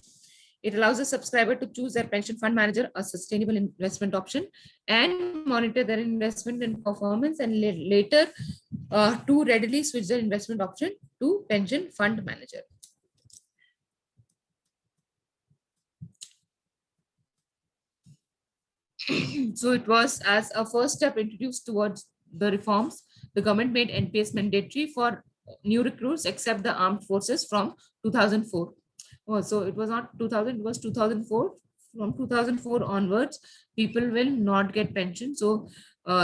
It allows the subscriber to choose their pension fund manager, a sustainable investment option, and monitor their investment and performance, and later to readily switch their investment option to pension fund manager. So it was as a first step introduced towards the reforms. The government made NPS mandatory for new recruits except the armed forces from 2004. Oh, so it was not 2000, it was 2004. From 2004 onwards, people will not get pension. So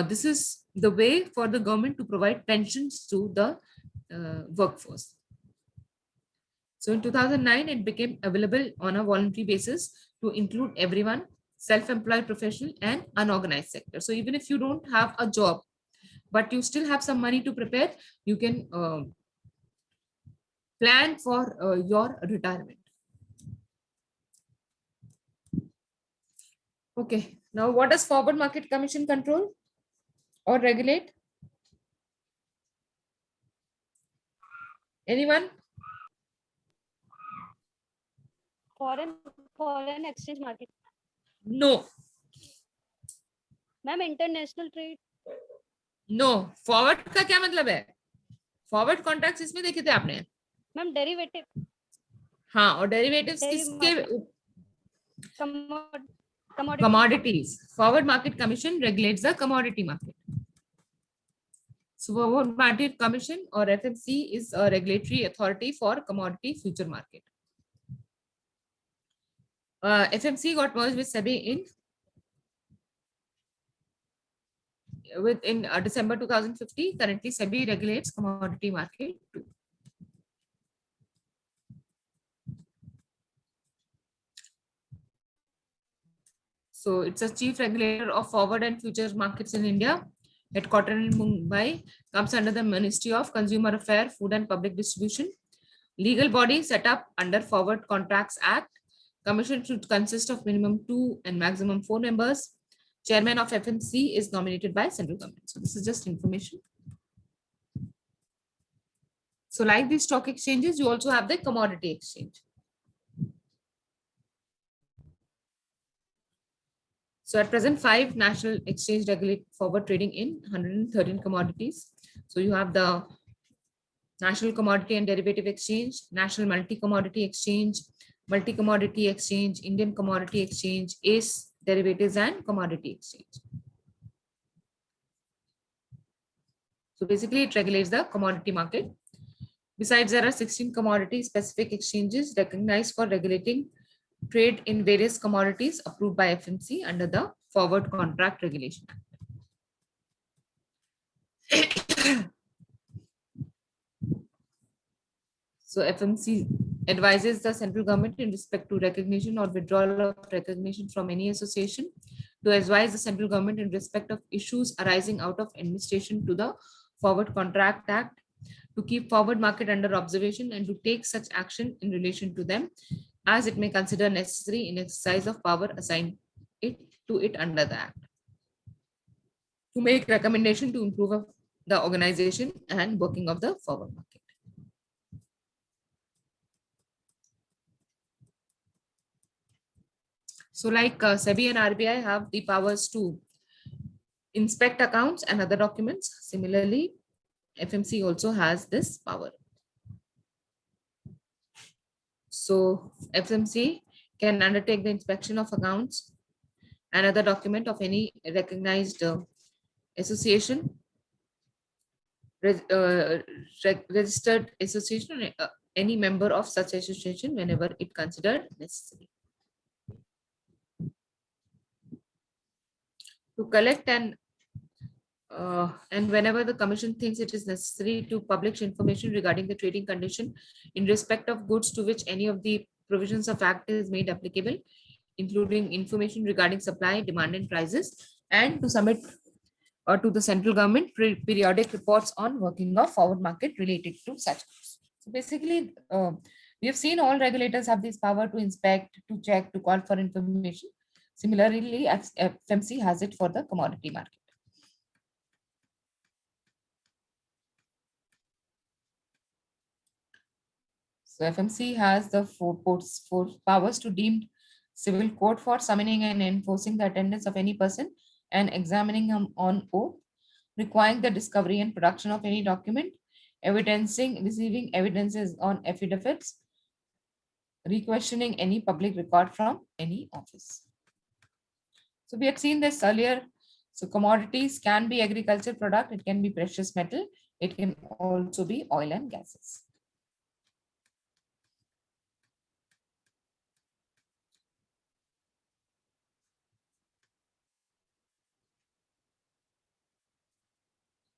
this is the way for the government to provide pensions to the workforce. So in 2009, it became available on a voluntary basis to include everyone, self-employed professional and unorganized sector. So even if you don't have a job, but you still have some money to prepare, you can plan for your retirement. Okay, now what does Forward Market Commission control or regulate? Anyone? Foreign exchange market. No. Ma'am international trade. No. Forward का क्या मतलब है? Forward contracts इसमें देखे थे आपने? Ma'am derivative. हाँ, और डेरिवेटिव्स किसके? commodities. Forward Market Commission regulates the commodity market. So Forward Market Commission or FMC is a regulatory authority for commodity future market. FMC got merged with SEBI in December 2050. Currently, SEBI regulates commodity market too. So it's a chief regulator of forward and futures markets in India. Headquartered in Mumbai, comes under the Ministry of Consumer Affairs, Food and Public Distribution. Legal body set up under Forward Contracts Act. Commission should consist of minimum 2 and maximum 4 members. Chairman of FMC is nominated by central government. So this is just information. So like these stock exchanges, you also have the commodity exchange. So at present, 5 national exchange regulate forward trading in 113 commodities. So you have the National Commodity and Derivative Exchange, National Multi-Commodity Exchange, Multi-Commodity Exchange, Indian Commodity Exchange, ACE Derivatives and Commodity Exchange. So basically it regulates the commodity market. Besides, there are 16 commodity specific exchanges recognized for regulating trade in various commodities approved by FMC under the Forward Contract Regulation Act. So FMC advises the central government in respect to recognition or withdrawal of recognition from any association, to advise the central government in respect of issues arising out of administration to the Forward Contract Act, to keep forward market under observation and to take such action in relation to them as it may consider necessary in exercise of power assigned to it under the Act, to make recommendation to improve the organization and working of the forward market. So like SEBI and RBI have the powers to inspect accounts and other documents. Similarly, FMC also has this power. So FMC can undertake the inspection of accounts and other document of any recognized association registered association, any member of such association whenever it considered necessary. To collect and whenever the commission thinks it is necessary to publish information regarding the trading condition in respect of goods to which any of the provisions of act is made applicable, including information regarding supply, demand and prices, and to submit or to the central government periodic reports on working of forward market related to such goods. So basically, we have seen all regulators have this power to inspect, to check, to call for information. Similarly, FMC has it for the commodity market. So FMC has the four powers to deem civil court for summoning and enforcing the attendance of any person and examining him on oath, requiring the discovery and production of any document, evidencing, receiving evidences on affidavits, requestioning any public record from any office. So we had seen this earlier. So commodities can be agriculture product, it can be precious metal, it can also be oil and gases.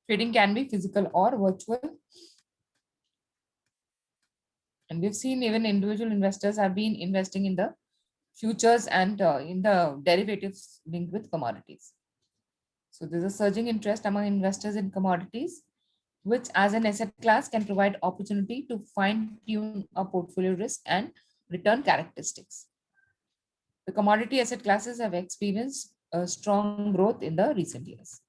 Trading can be physical or virtual. And we've seen even individual investors have been investing in the futures and in the derivatives linked with commodities. So there's a surging interest among investors in commodities, which as an asset class can provide opportunity to fine tune a portfolio risk and return characteristics. The commodity asset classes have experienced a strong growth in the recent years.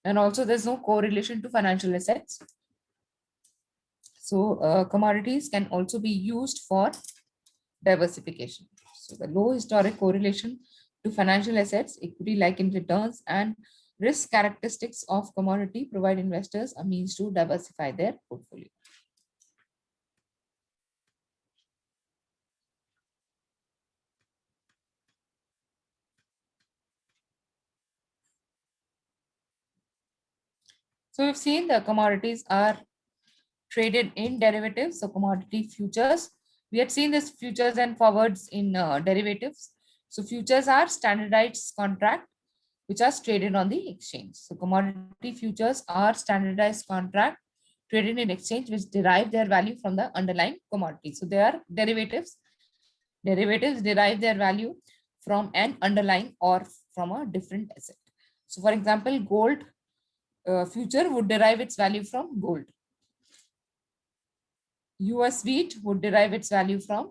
And also there's no correlation to financial assets. So commodities can also be used for diversification. So the low historic correlation to financial assets, equity-like in returns and risk characteristics of commodity provide investors a means to diversify their portfolio. So we've seen the commodities are traded in derivatives, so commodity futures. We had seen this futures and forwards in derivatives. So futures are standardized contract which are traded on the exchange. So commodity futures are standardized contract traded in exchange which derive their value from the underlying commodity. So they are derivatives. Derivatives derive their value from an underlying or from a different asset. So for example, gold future would derive its value from gold. US wheat would derive its value from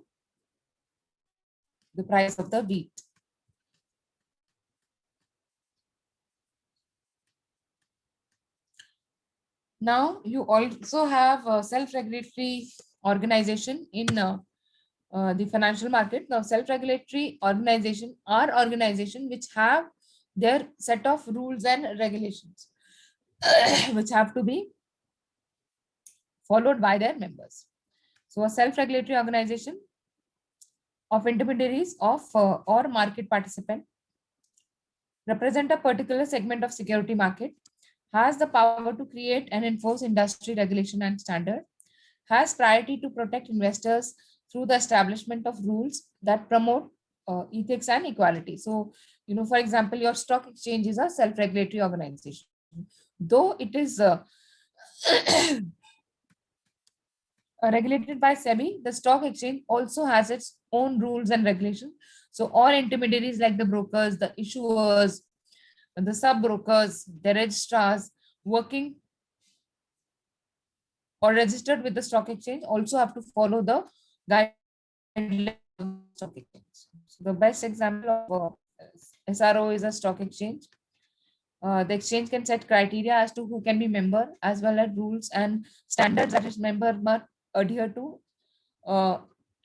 the price of the wheat. Now you also have a self-regulatory organization in the financial market. Now self-regulatory organization are organizations which have their set of rules and regulations which have to be followed by their members. So a self-regulatory organization of intermediaries of or market participant represent a particular segment of security market, has the power to create and enforce industry regulation and standard, has priority to protect investors through the establishment of rules that promote ethics and equality. So, for example, your stock exchange is a self-regulatory organization. Though it is regulated by SEBI, the stock exchange also has its own rules and regulations. So all intermediaries like the brokers, the issuers, the sub-brokers, the registrars working or registered with the stock exchange also have to follow the guidelines of the stock exchange. So the best example of SRO is a stock exchange. The exchange can set criteria as to who can be member as well as rules and standards that its member must adhere to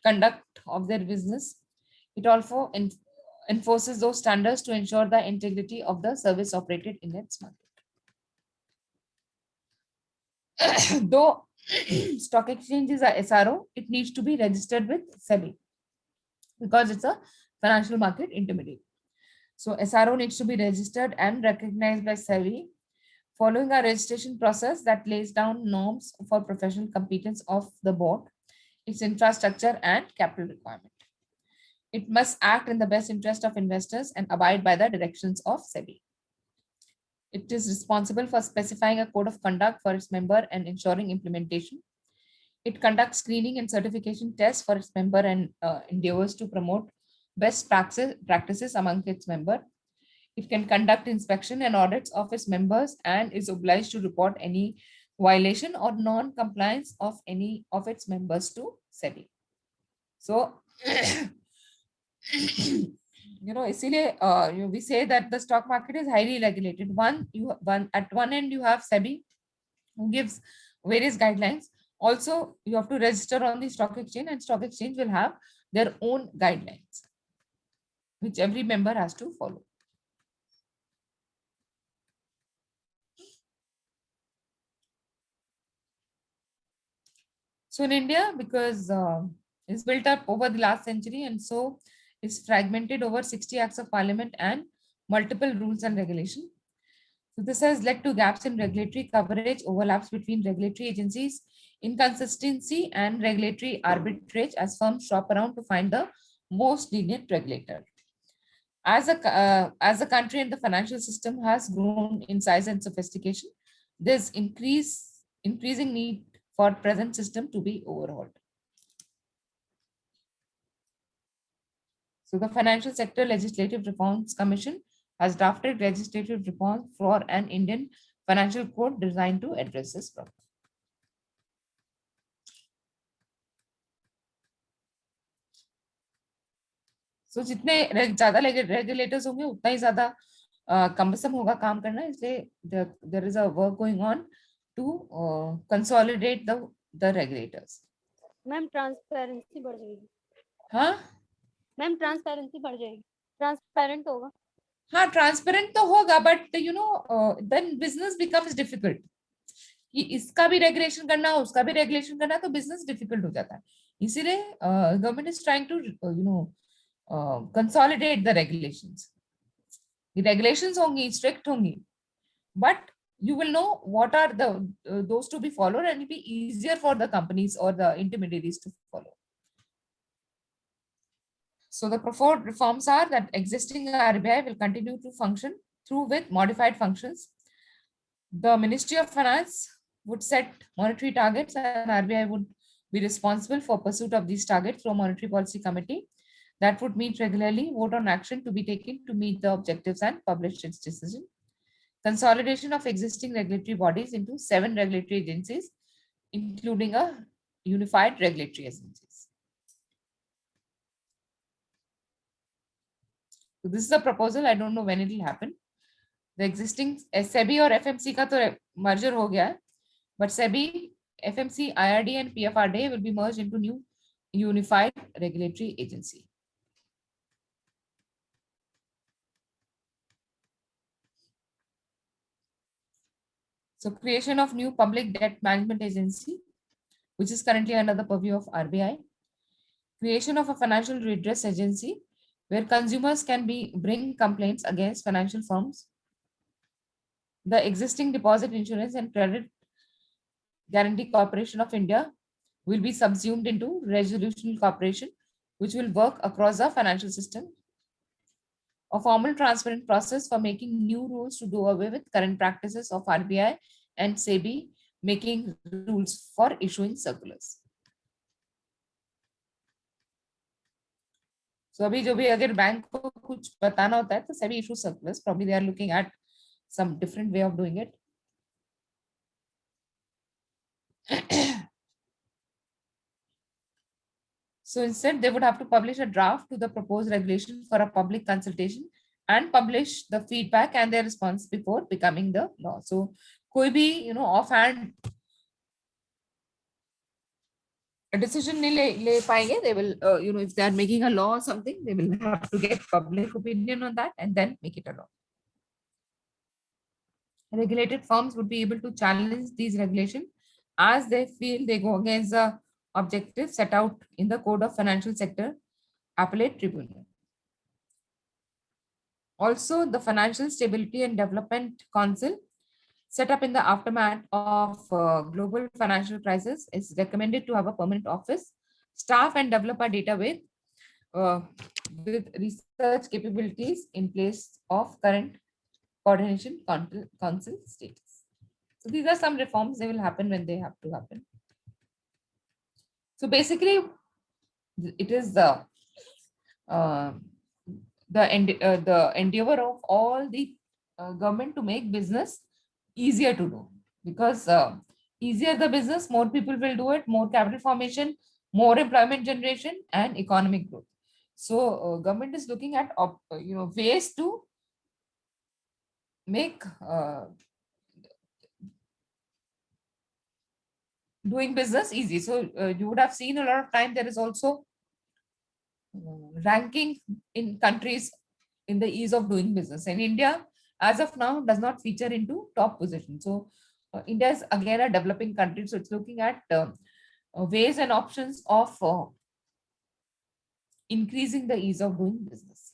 conduct of their business. It also enforces those standards to ensure the integrity of the service operated in its market. Though stock exchange is a SRO, it needs to be registered with SEBI because it's a financial market intermediary. So SRO needs to be registered and recognized by SEBI Following a registration process that lays down norms for professional competence of the board, its infrastructure and capital requirement. It must act in the best interest of investors and abide by the directions of SEBI. It is responsible for specifying a code of conduct for its member and ensuring implementation. It conducts screening and certification tests for its member and endeavors to promote best practices among its member. It can conduct inspection and audits of its members and is obliged to report any violation or non-compliance of any of its members to SEBI. So, इसीलिए we say that the stock market is highly regulated. At one end you have SEBI who gives various guidelines. Also, you have to register on the stock exchange, and stock exchange will have their own guidelines, which every member has to follow. So in India, because it's built up over the last century, and so it's fragmented over 60 acts of parliament and multiple rules and regulations. So this has led to gaps in regulatory coverage, overlaps between regulatory agencies, inconsistency, and regulatory arbitrage as firms shop around to find the most lenient regulator. As a country and the financial system has grown in size and sophistication, there's increasing need for present system to be overhauled. So the Financial Sector Legislative Reforms Commission has drafted legislative reforms for an Indian financial code designed to address this problem. So जितने ज्यादा regulators होंगे उतना ही ज्यादा कम्बसम होगा काम करना, इसलिए there is a work going on to consolidate the regulators. Ma'am transparency बढ़ जाएगी. हाँ मैम ट्रांसपेरेंसी बढ़ जाएगी, ट्रांसपेरेंट होगा. हाँ ट्रांसपेरेंट तो होगा, but then business becomes difficult. कि इसका भी रेगुलेशन करना, उसका भी रेगुलेशन करना, तो बिजनेस डिफिकल्ट हो जाता है. इसीलिए government is trying to consolidate the regulations. The regulations होंगी, strict होंगी, but you will know what are those to be followed, and it will be easier for the companies or the intermediaries to follow. So the proposed reforms are that existing RBI will continue to function through with modified functions. The Ministry of Finance would set monetary targets, and RBI would be responsible for pursuit of these targets through a monetary policy committee that would meet regularly, vote on action to be taken to meet the objectives, and publish its decision. Consolidation of existing regulatory bodies into 7 regulatory agencies, including a unified regulatory agencies. So this is a proposal. I don't know when it will happen. The existing SEBI or FMC का तो merger हो गया है, but SEBI, FMC, IRD, and PFRDA will be merged into new unified regulatory agency. So creation of new public debt management agency, which is currently under the purview of RBI. Creation of a financial redress agency where consumers can bring complaints against financial firms. The existing Deposit Insurance and Credit Guarantee Corporation of India will be subsumed into Resolution Corporation, which will work across the financial system. A formal transparent process for making new rules to do away with current practices of RBI and SEBI making rules for issuing circulars. So अभी जो भी अगर bank को कुछ बताना होता है तो SEBI issue circulars. Probably they are looking at some different way of doing it. So instead, they would have to publish a draft to the proposed regulation for a public consultation and publish the feedback and their response before becoming the law. So कोई भी offhand a decision नहीं ले पाएंगे. They will if they are making a law or something, they will have to get public opinion on that and then make it a law. Regulated firms would be able to challenge these regulations as they feel they go against the objectives set out in the Code of Financial Sector Appellate Tribunal. Also, the Financial Stability and Development Council set up in the aftermath of global financial crisis, is recommended to have a permanent office, staff, and develop a database with research capabilities in place of current coordination council status. So these are some reforms. They will happen when they have to happen. So basically, it is uh, the endeavor of all the government to make business easier to do, because easier the business, more people will do it, more capital formation, more employment generation, and economic growth. So government is looking at ways to make doing business easy. So you would have seen a lot of time there is also ranking in countries in the ease of doing business, and India as of now does not feature into top position. So India is again a developing country, so it's looking at ways and options of increasing the ease of doing business.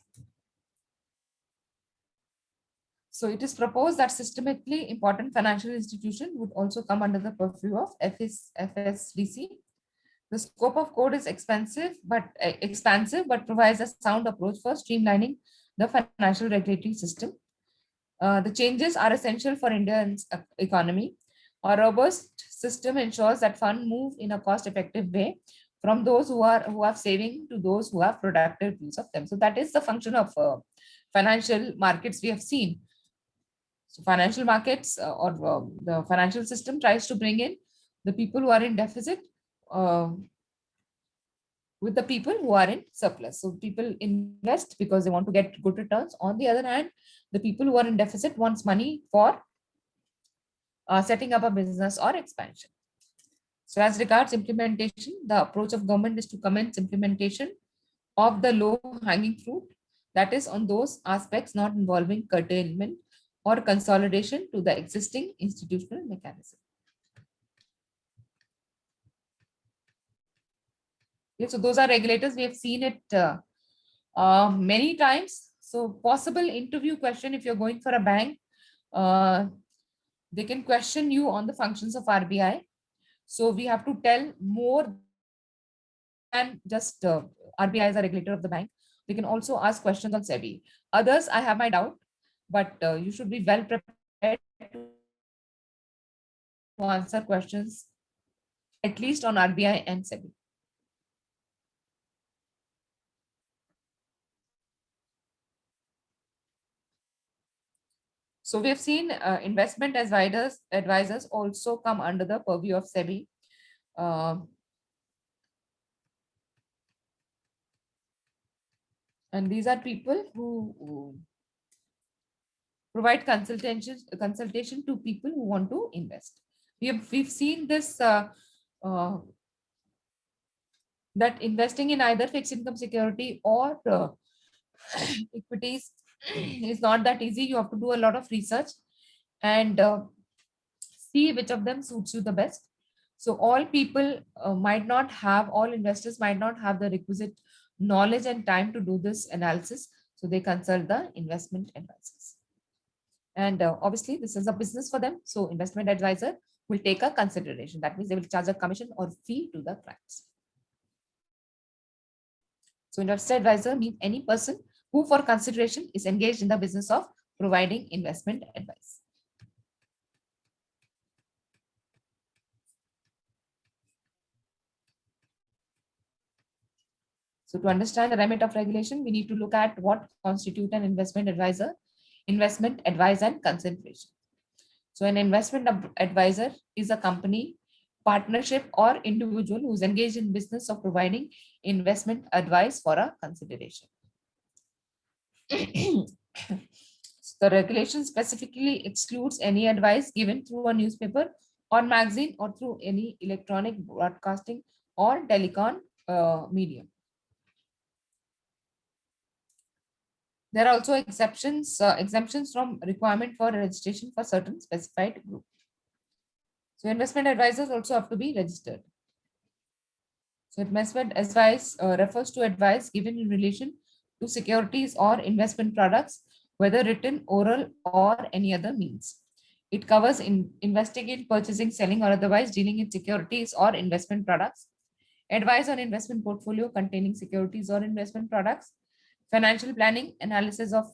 So it is proposed that systemically important financial institution would also come under the purview of FSDC. The scope of code is expansive but provides a sound approach for streamlining the financial regulatory system. The changes are essential for India's economy. A robust system ensures that funds move in a cost-effective way from those who have saving to those who have productive use of them. So that is the function of financial markets we have seen. So financial markets or the financial system tries to bring in the people who are in deficit with the people who are in surplus. So people invest because they want to get good returns. On the other hand, the people who are in deficit wants money for setting up a business or expansion. So as regards implementation, the approach of government is to commence implementation of the low hanging fruit, that is on those aspects not involving curtailment or consolidation to the existing institutional mechanism. Okay, so those are regulators. We have seen it many times. So possible interview question, if you're going for a bank, they can question you on the functions of RBI. So we have to tell more than just RBI is a regulator of the bank. They can also ask questions on SEBI. Others, I have my doubt, but you should be well prepared to answer questions at least on RBI and SEBI. So we have seen investment advisors also come under the purview of SEBI. And these are people who provide consultation to people who want to invest. We've seen this that investing in either fixed income security or equities is not that easy. You have to do a lot of research and see which of them suits you the best. So all people all investors might not have the requisite knowledge and time to do this analysis. So they consult the investment advisors. And obviously this is a business for them. So investment advisor will take a consideration. That means they will charge a commission or fee to the clients. So investment advisor means any person who for consideration is engaged in the business of providing investment advice. So to understand the remit of regulation, we need to look at what constitute an investment advisor, investment advice and consideration. So an investment advisor is a company, partnership or individual who is engaged in business of providing investment advice for a consideration. The regulation specifically excludes any advice given through a newspaper or magazine or through any electronic broadcasting or telecom medium. There are also exemptions from requirement for registration for certain specified group. So investment advisors also have to be registered. So investment advice refers to advice given in relation to securities or investment products, whether written, oral, or any other means. It covers investing in purchasing, selling, or otherwise dealing in securities or investment products, advice on investment portfolio containing securities or investment products, financial planning, analysis of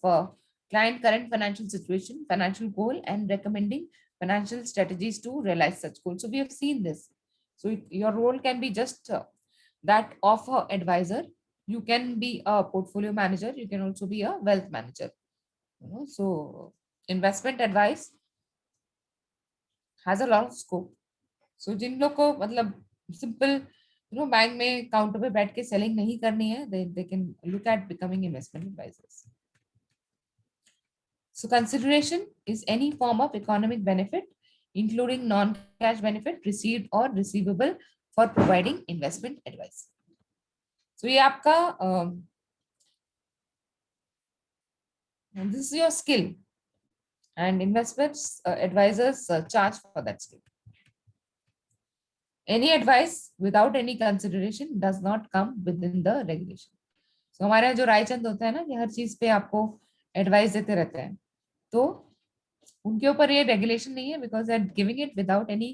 client current financial situation, financial goal, and recommending financial strategies to realize such goals. So we have seen this. So your role can be just that of a advisor. You can be a portfolio manager. You can also be a wealth manager. So investment advice has a lot of scope. So जिन लोग को मतलब simple bank में counter पे बैठ के selling नहीं करनी है, they can look at becoming investment advisors. So consideration is any form of economic benefit, including non-cash benefit received or receivable for providing investment advice. So ये आपका this is your skill, and investment advisors charge for that skill. Any advice without any consideration does not come within the regulation. So हमारे यहाँ जो रायचंद होता है ना कि हर चीज पे आपको एडवाइस देते रहते हैं, तो उनके ऊपर ये रेगुलेशन नहीं है, because they are giving it without any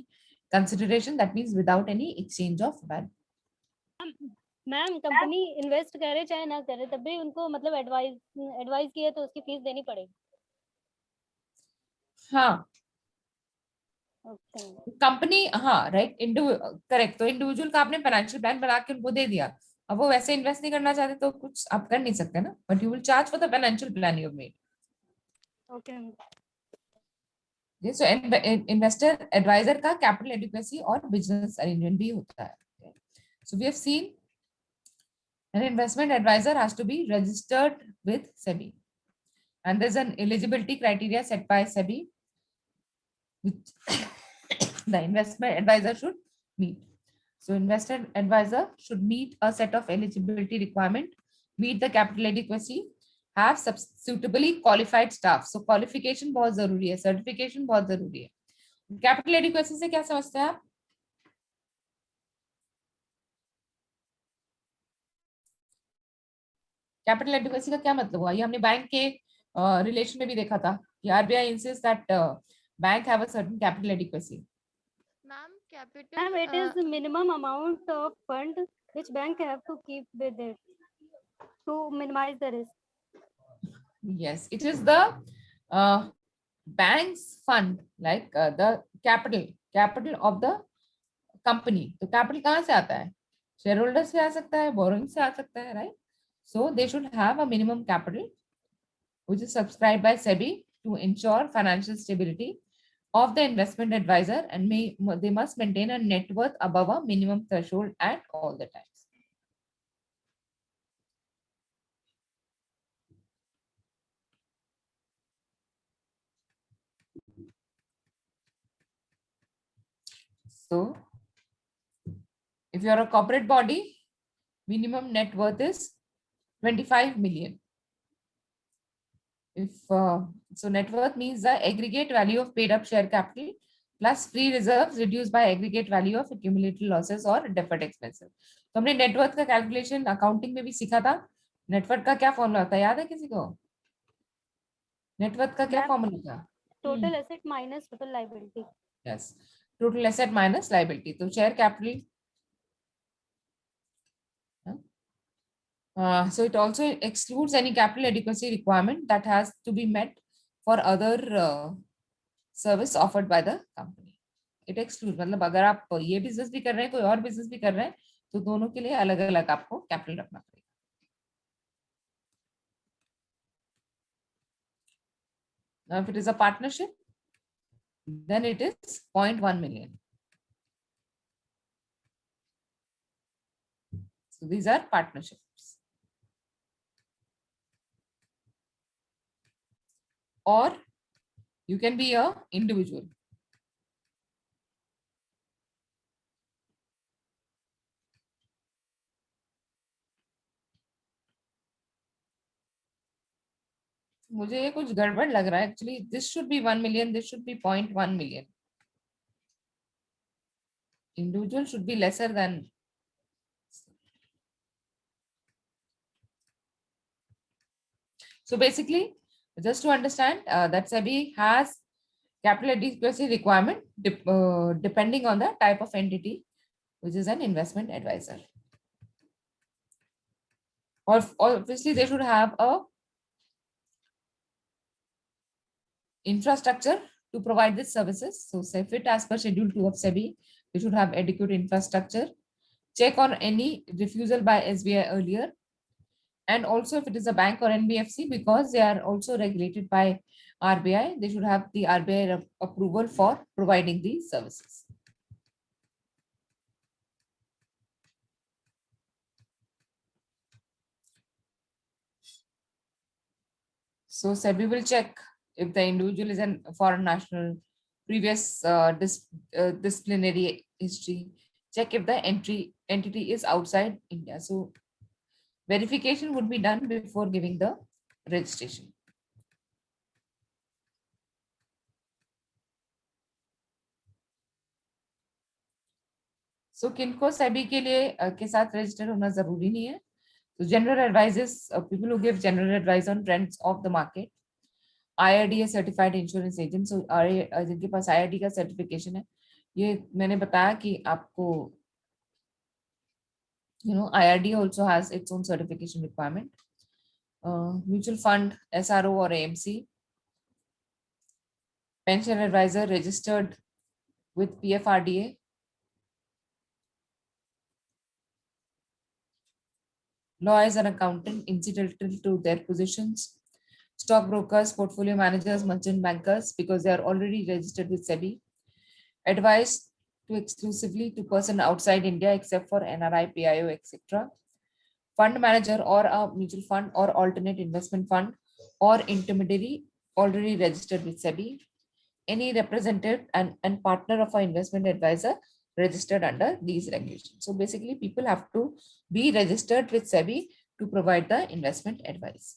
consideration, that means without any exchange of value. Ma'am company invest करे चाहे ना करे, तब भी उनको मतलब एडवाइस किए तो उसकी फीस देनी पड़ेगी. हाँ, ओके कंपनी, हाँ राइट, करेक्ट. तो इंडिविजुअल का आपने फाइनेंशियल प्लान बना के उनको दे दिया, अब वो वैसे इन्वेस्ट नहीं करना चाहते तो कुछ आप कर नहीं सकते ना, but you will charge for the financial plan you have made. Okay. So investor advisor का कैपिटल एडिक्वेसी और बिजनेस अरेंजमेंट भी होता है. So we have seen an investment advisor has to be registered with SEBI, and there's an eligibility criteria set by SEBI which the investment advisor should meet. So investment advisor should meet a set of eligibility requirement, meet the capital adequacy, have suitably qualified staff. So qualification बहुत जरूरी है, certification बहुत जरूरी है. Capital adequacy से क्या समझते हैं आप? कैपिटल एडिक्वेसी का क्या मतलब हुआ? ये हमने बैंक के रिलेशन में भी देखा था कि RBI insist that bank have a certain capital adequacy. Ma'am, capital. Ma'am, it is the minimum amount of fund which bank have to keep with it to minimize the risk. Yes, it is the bank's fund, like the capital of the company. तो capital कहाँ से आता है? Share holder से आ सकता है, borrowing से आ सकता है, right? So they should have a minimum capital which is subscribed by SEBI to ensure financial stability of the investment advisor, and they must maintain a net worth above a minimum threshold at all the times. So if you are a corporate body, minimum net worth is 25 million. If so, net worth means the aggregate value of paid up share capital plus free reserves reduced by aggregate value of accumulated losses or deferred expenses. तो हमने net worth का calculation accounting में भी सीखा था. Net worth का क्या formula होता है, याद है किसी को? नेटवर्थ का क्या फॉर्मूला था? Total asset minus total liability. Yes, total asset minus liability. तो share capital, so it also excludes any capital adequacy requirement that has to be met for other service offered by the company. It excludes, मतलब अगर आप ये business भी कर रहे हैं, कोई और बिजनेस भी कर रहे हैं, तो दोनों के लिए अलग अलग आपको कैपिटल रखना पड़ेगा. Now if it is a partnership, then it is 0.1 million. So these are partnerships. Or you can be a individual. मुझे ये कुछ गड़बड़ लग रहा है actually. This should be 1 million, this should be 0.1 million. Individual should be lesser than. So basically, just to understand that SEBI has capital adequacy requirement depending on the type of entity, which is an investment advisor. Or obviously they should have a infrastructure to provide these services. So CEFIT, as per Schedule 2 of SEBI, they should have adequate infrastructure. Check on any refusal by SBI earlier. And also if it is a bank or NBFC, because they are also regulated by RBI, they should have the RBI approval for providing these services. So SEBI will check if the individual is a foreign national, previous disciplinary history, check if the entity is outside India. So verification would be done before giving the registration. So किनको SEBI के लिए के साथ register होना जरूरी नहीं है. So general advice is people who give general advice on trends of the market. IRDA certified insurance agent. So जिनके पास IRD का certification है, ये मैंने बताया कि आपको IRD also has its own certification requirement. Mutual fund, SRO or AMC. Pension advisor registered with PFRDA. Lawyers and accountant incidental to their positions. Stockbrokers, portfolio managers, merchant bankers, because they are already registered with SEBI. Advice to exclusively to person outside India except for NRI, PIO, etc. Fund manager or a mutual fund or alternate investment fund or intermediary already registered with SEBI. Any representative and partner of an investment advisor registered under these regulations. So basically people have to be registered with SEBI to provide the investment advice.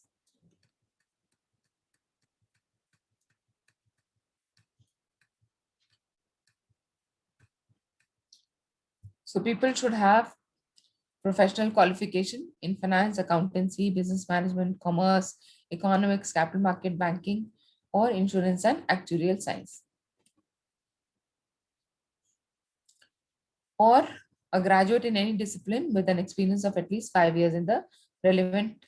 So people should have professional qualification in finance, accountancy, business management, commerce, economics, capital market, banking, or insurance and actuarial science. Or a graduate in any discipline with an experience of at least 5 years in the relevant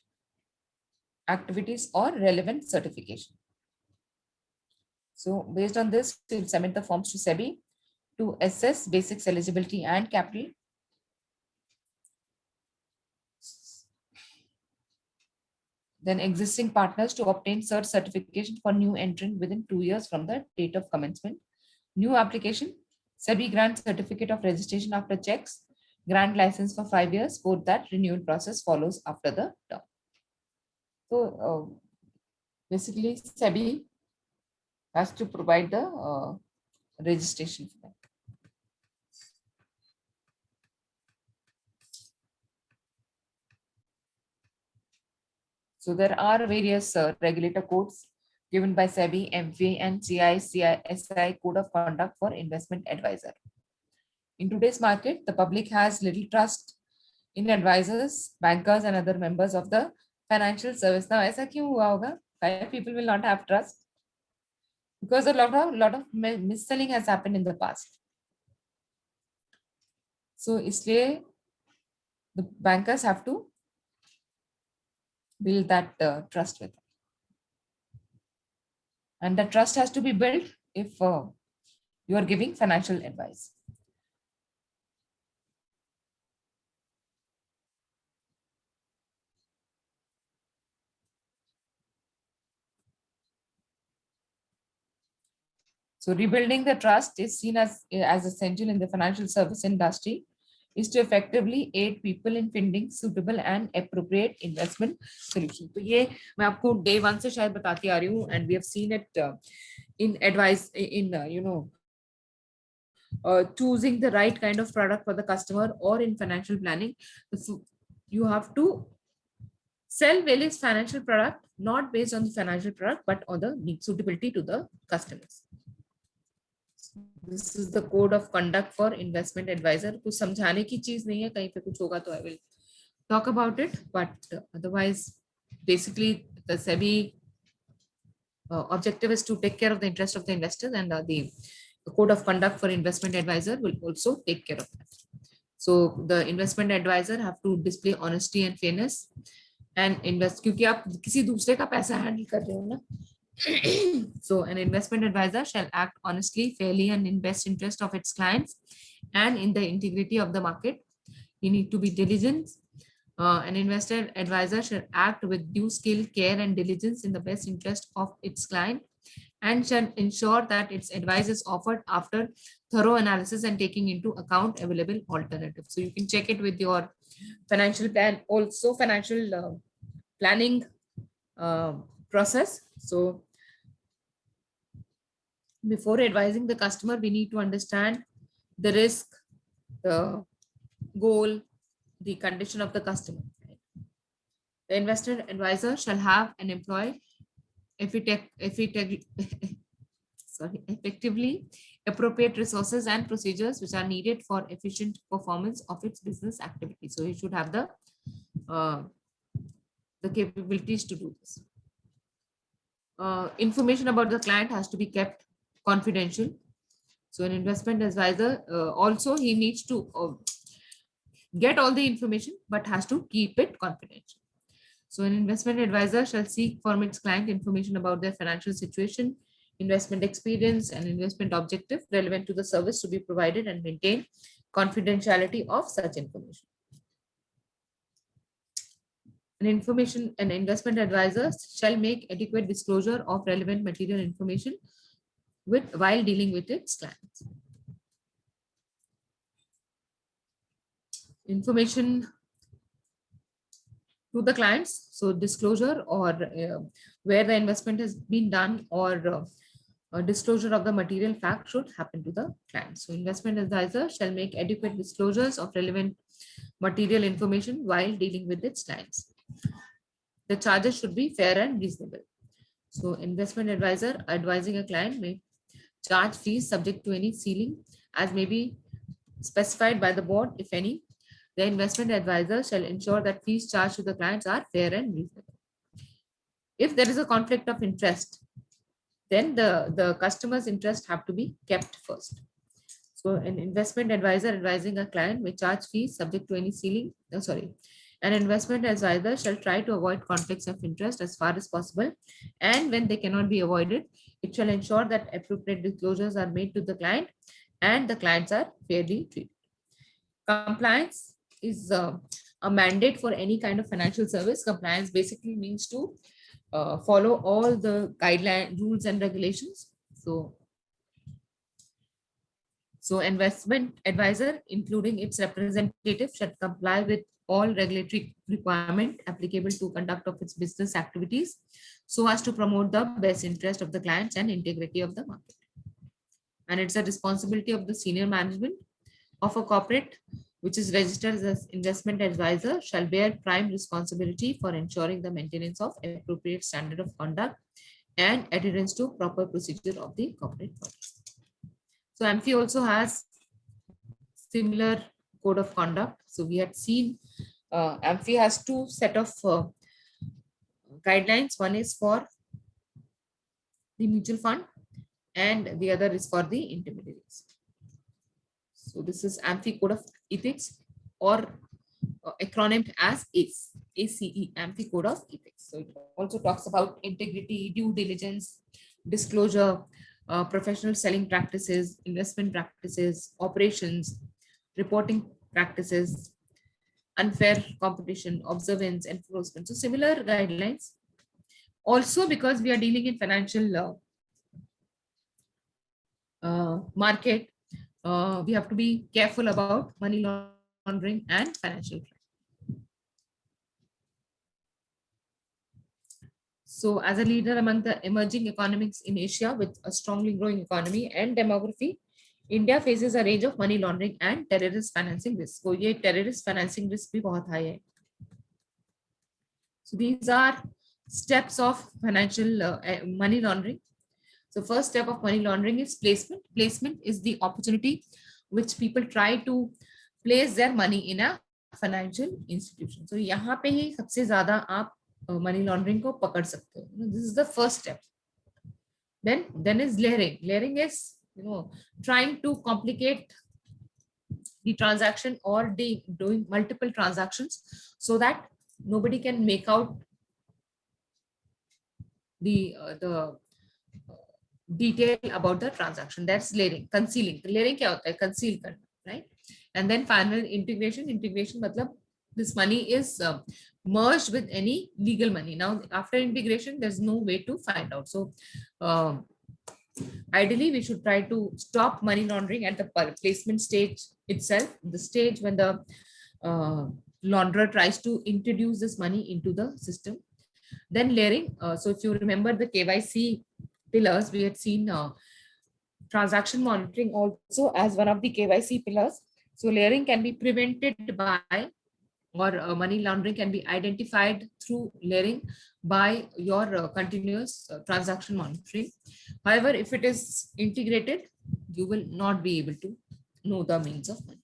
activities or relevant certification. So based on this, we'll submit the forms to SEBI to assess basics, eligibility and capital. Then existing partners to obtain cert certification for new entrant within 2 years from the date of commencement. New application, SEBI grant certificate of registration after checks, grant license for 5 years, both that renewal process follows after the term. So basically SEBI has to provide the registration for that. So there are various regulator codes given by SEBI, MFA and CISI Code of Conduct for Investment Advisor. In today's market, the public has little trust in advisors, bankers and other members of the financial service. Now, ऐसा क्यों हुआ होगा? Why people will not have trust? Because a lot of mis-selling has happened in the past. So इसलिए the bankers have to build that trust with them. And the trust has to be built if you are giving financial advice. So rebuilding the trust is seen as essential in the financial service industry is to effectively aid people in finding suitable and appropriate investment solution. तो ये मैं आपको day 1 से शायद बताती आ रही हूँ, and we have seen it in advice in choosing the right kind of product for the customer or in financial planning. You have to sell various financial product not based on the financial product but on the suitability to the customers. This is the code of conduct for investment advisor. कुछ समझाने की चीज नहीं है, कहीं पे कुछ होगा तो I will talk about it, but otherwise basically the SEBI objective is to take care of the interest of the investors, and the code of conduct for investment advisor will also take care of that. So the investment advisor have to display honesty and fairness and invest, क्योंकि आप किसी दूसरे का पैसा handle कर रहे हो ना. So an investment advisor shall act honestly, fairly, and in best interest of its clients and in the integrity of the market. You need to be diligent. An investor advisor should act with due skill, care, and diligence in the best interest of its client, and shall ensure that its advice is offered after thorough analysis and taking into account available alternatives. So you can check it with your financial plan, also financial planning process. So before advising the customer, we need to understand the risk, the goal, the condition of the customer. The investor advisor shall have an employee effectively appropriate resources and procedures which are needed for efficient performance of its business activity. So he should have the capabilities to do this. Information about the client has to be kept confidential. So an investment advisor also he needs to get all the information but has to keep it confidential. So an investment advisor shall seek from its client information about their financial situation, investment experience, and investment objective relevant to the service to be provided, and maintain confidentiality of such information. An investment advisor shall make adequate disclosure of relevant material information while dealing with its clients. Information to the clients, so disclosure or where the investment has been done, or disclosure of the material fact should happen to the client. So investment advisor shall make adequate disclosures of relevant material information while dealing with its clients. The charges should be fair and reasonable. So investment advisor advising a client may charge fees subject to any ceiling as may be specified by the board, if any. The investment advisor shall ensure that fees charged to the clients are fair and reasonable. If there is a conflict of interest, then the customer's interest have to be kept first. So an investment advisor advising a client may charge fees subject to any ceiling. An investment advisor shall try to avoid conflicts of interest as far as possible, and when they cannot be avoided, it shall ensure that appropriate disclosures are made to the client and the clients are fairly treated. Compliance is a mandate for any kind of financial service. Compliance basically means to follow all the guidelines, rules, and regulations. So investment advisor, including its representative, shall comply with all regulatory requirement applicable to conduct of its business activities so as to promote the best interest of the clients and integrity of the market. And it's a responsibility of the senior management of a corporate which is registered as investment advisor shall bear prime responsibility for ensuring the maintenance of appropriate standard of conduct and adherence to proper procedure of the corporate body. So AMFI also has similar code of conduct. So we had seen AMFI has two set of guidelines. One is for the mutual fund and the other is for the intermediaries. So this is AMFI Code of Ethics, or acronymed as ACE, ACE, AMFI Code of Ethics. So it also talks about integrity, due diligence, disclosure, professional selling practices, investment practices, operations, reporting practices, unfair competition, observance, enforcement. So similar guidelines. Also, because we are dealing in financial market, we have to be careful about money laundering and financial crime. So as a leader among the emerging economies in Asia with a strongly growing economy and demography, India faces a range of money laundering and terrorist financing risks. So ये terrorist financing risk भी बहुत high है. So these are steps of financial money laundering. So first step of money laundering is placement. Placement is the opportunity which people try to place their money in a financial institution. So यहाँ पे ही सबसे ज़्यादा आप money laundering को पकड़ सकते हो. This is the first step. Then is layering. Layering is, trying to complicate the transaction or doing multiple transactions so that nobody can make out the detail about the transaction. That's layering. Concealing. Layering क्या होता है? Conceal करना, right? And then final integration. Integration मतलब this money is merged with any legal money. Now after integration, there's no way to find out. So ideally, we should try to stop money laundering at the placement stage itself, the stage when the launderer tries to introduce this money into the system. Then layering. So if you remember the KYC pillars, we had seen transaction monitoring also as one of the KYC pillars. So layering can be prevented by, or money laundering can be identified through layering by your continuous transaction monitoring. However, if it is integrated, you will not be able to know the means of money.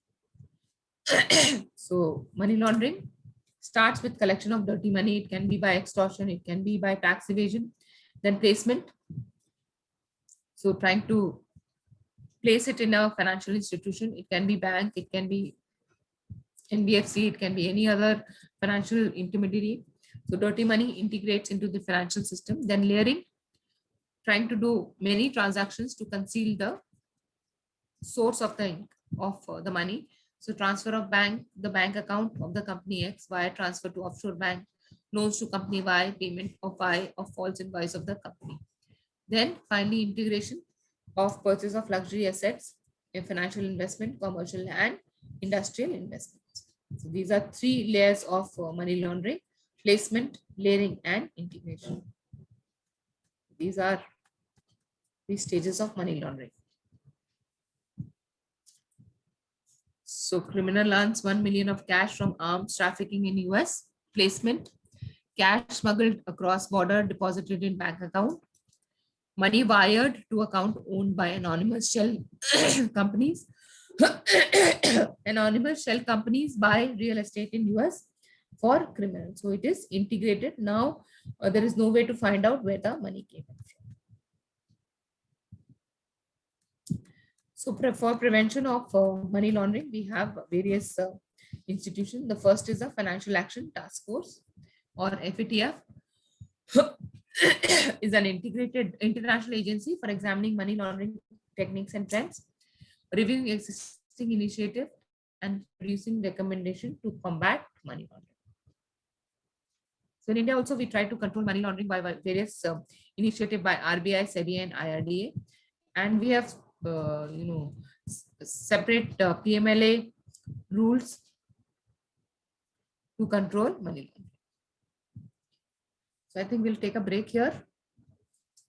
So money laundering starts with collection of dirty money. It can be by extortion, it can be by tax evasion. Then placement. So trying to place it in a financial institution. It can be bank, it can be NBFC, it can be any other financial intermediary. So dirty money integrates into the financial system. Then layering, trying to do many transactions to conceal the source of the money. So transfer of the bank account of the company X, wire transfer to offshore bank, loans to company Y, payment of Y of false invoice of the company. Then finally integration of purchase of luxury assets, in financial investment, commercial and industrial investments. So these are three layers of money laundering: placement, layering and integration. These are the stages of money laundering. So criminal earns 1 million of cash from arms trafficking in US. Placement, cash smuggled across border, deposited in bank account. Money wired to account owned by anonymous shell companies. Anonymous shell companies buy real estate in US for criminals. So it is integrated. Now there is no way to find out where the money came from. So for prevention of money laundering, we have various institutions. The first is a Financial Action Task Force, or FATF. Is an integrated international agency for examining money laundering techniques and trends, reviewing existing initiative and producing recommendation to combat money laundering. So in India also we try to control money laundering by various initiative by RBI, SEBI and IRDA, and we have separate PMLA rules to control money laundering. So I think we'll take a break here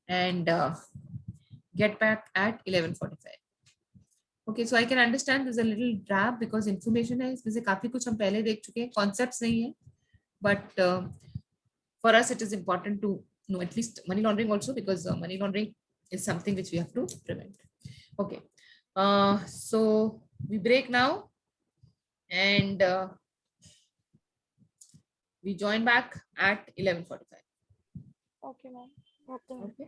and get back at 11:45. Okay, so I can understand there's a little drab because information है इसमें से काफी कुछ हम पहले देख चुके हैं, concepts नहीं है, but for us it is important to know at least money laundering also, because money laundering is something which we have to prevent. Okay, so we break now and we join back at 11:45. Okay, ma'am. Okay. Okay.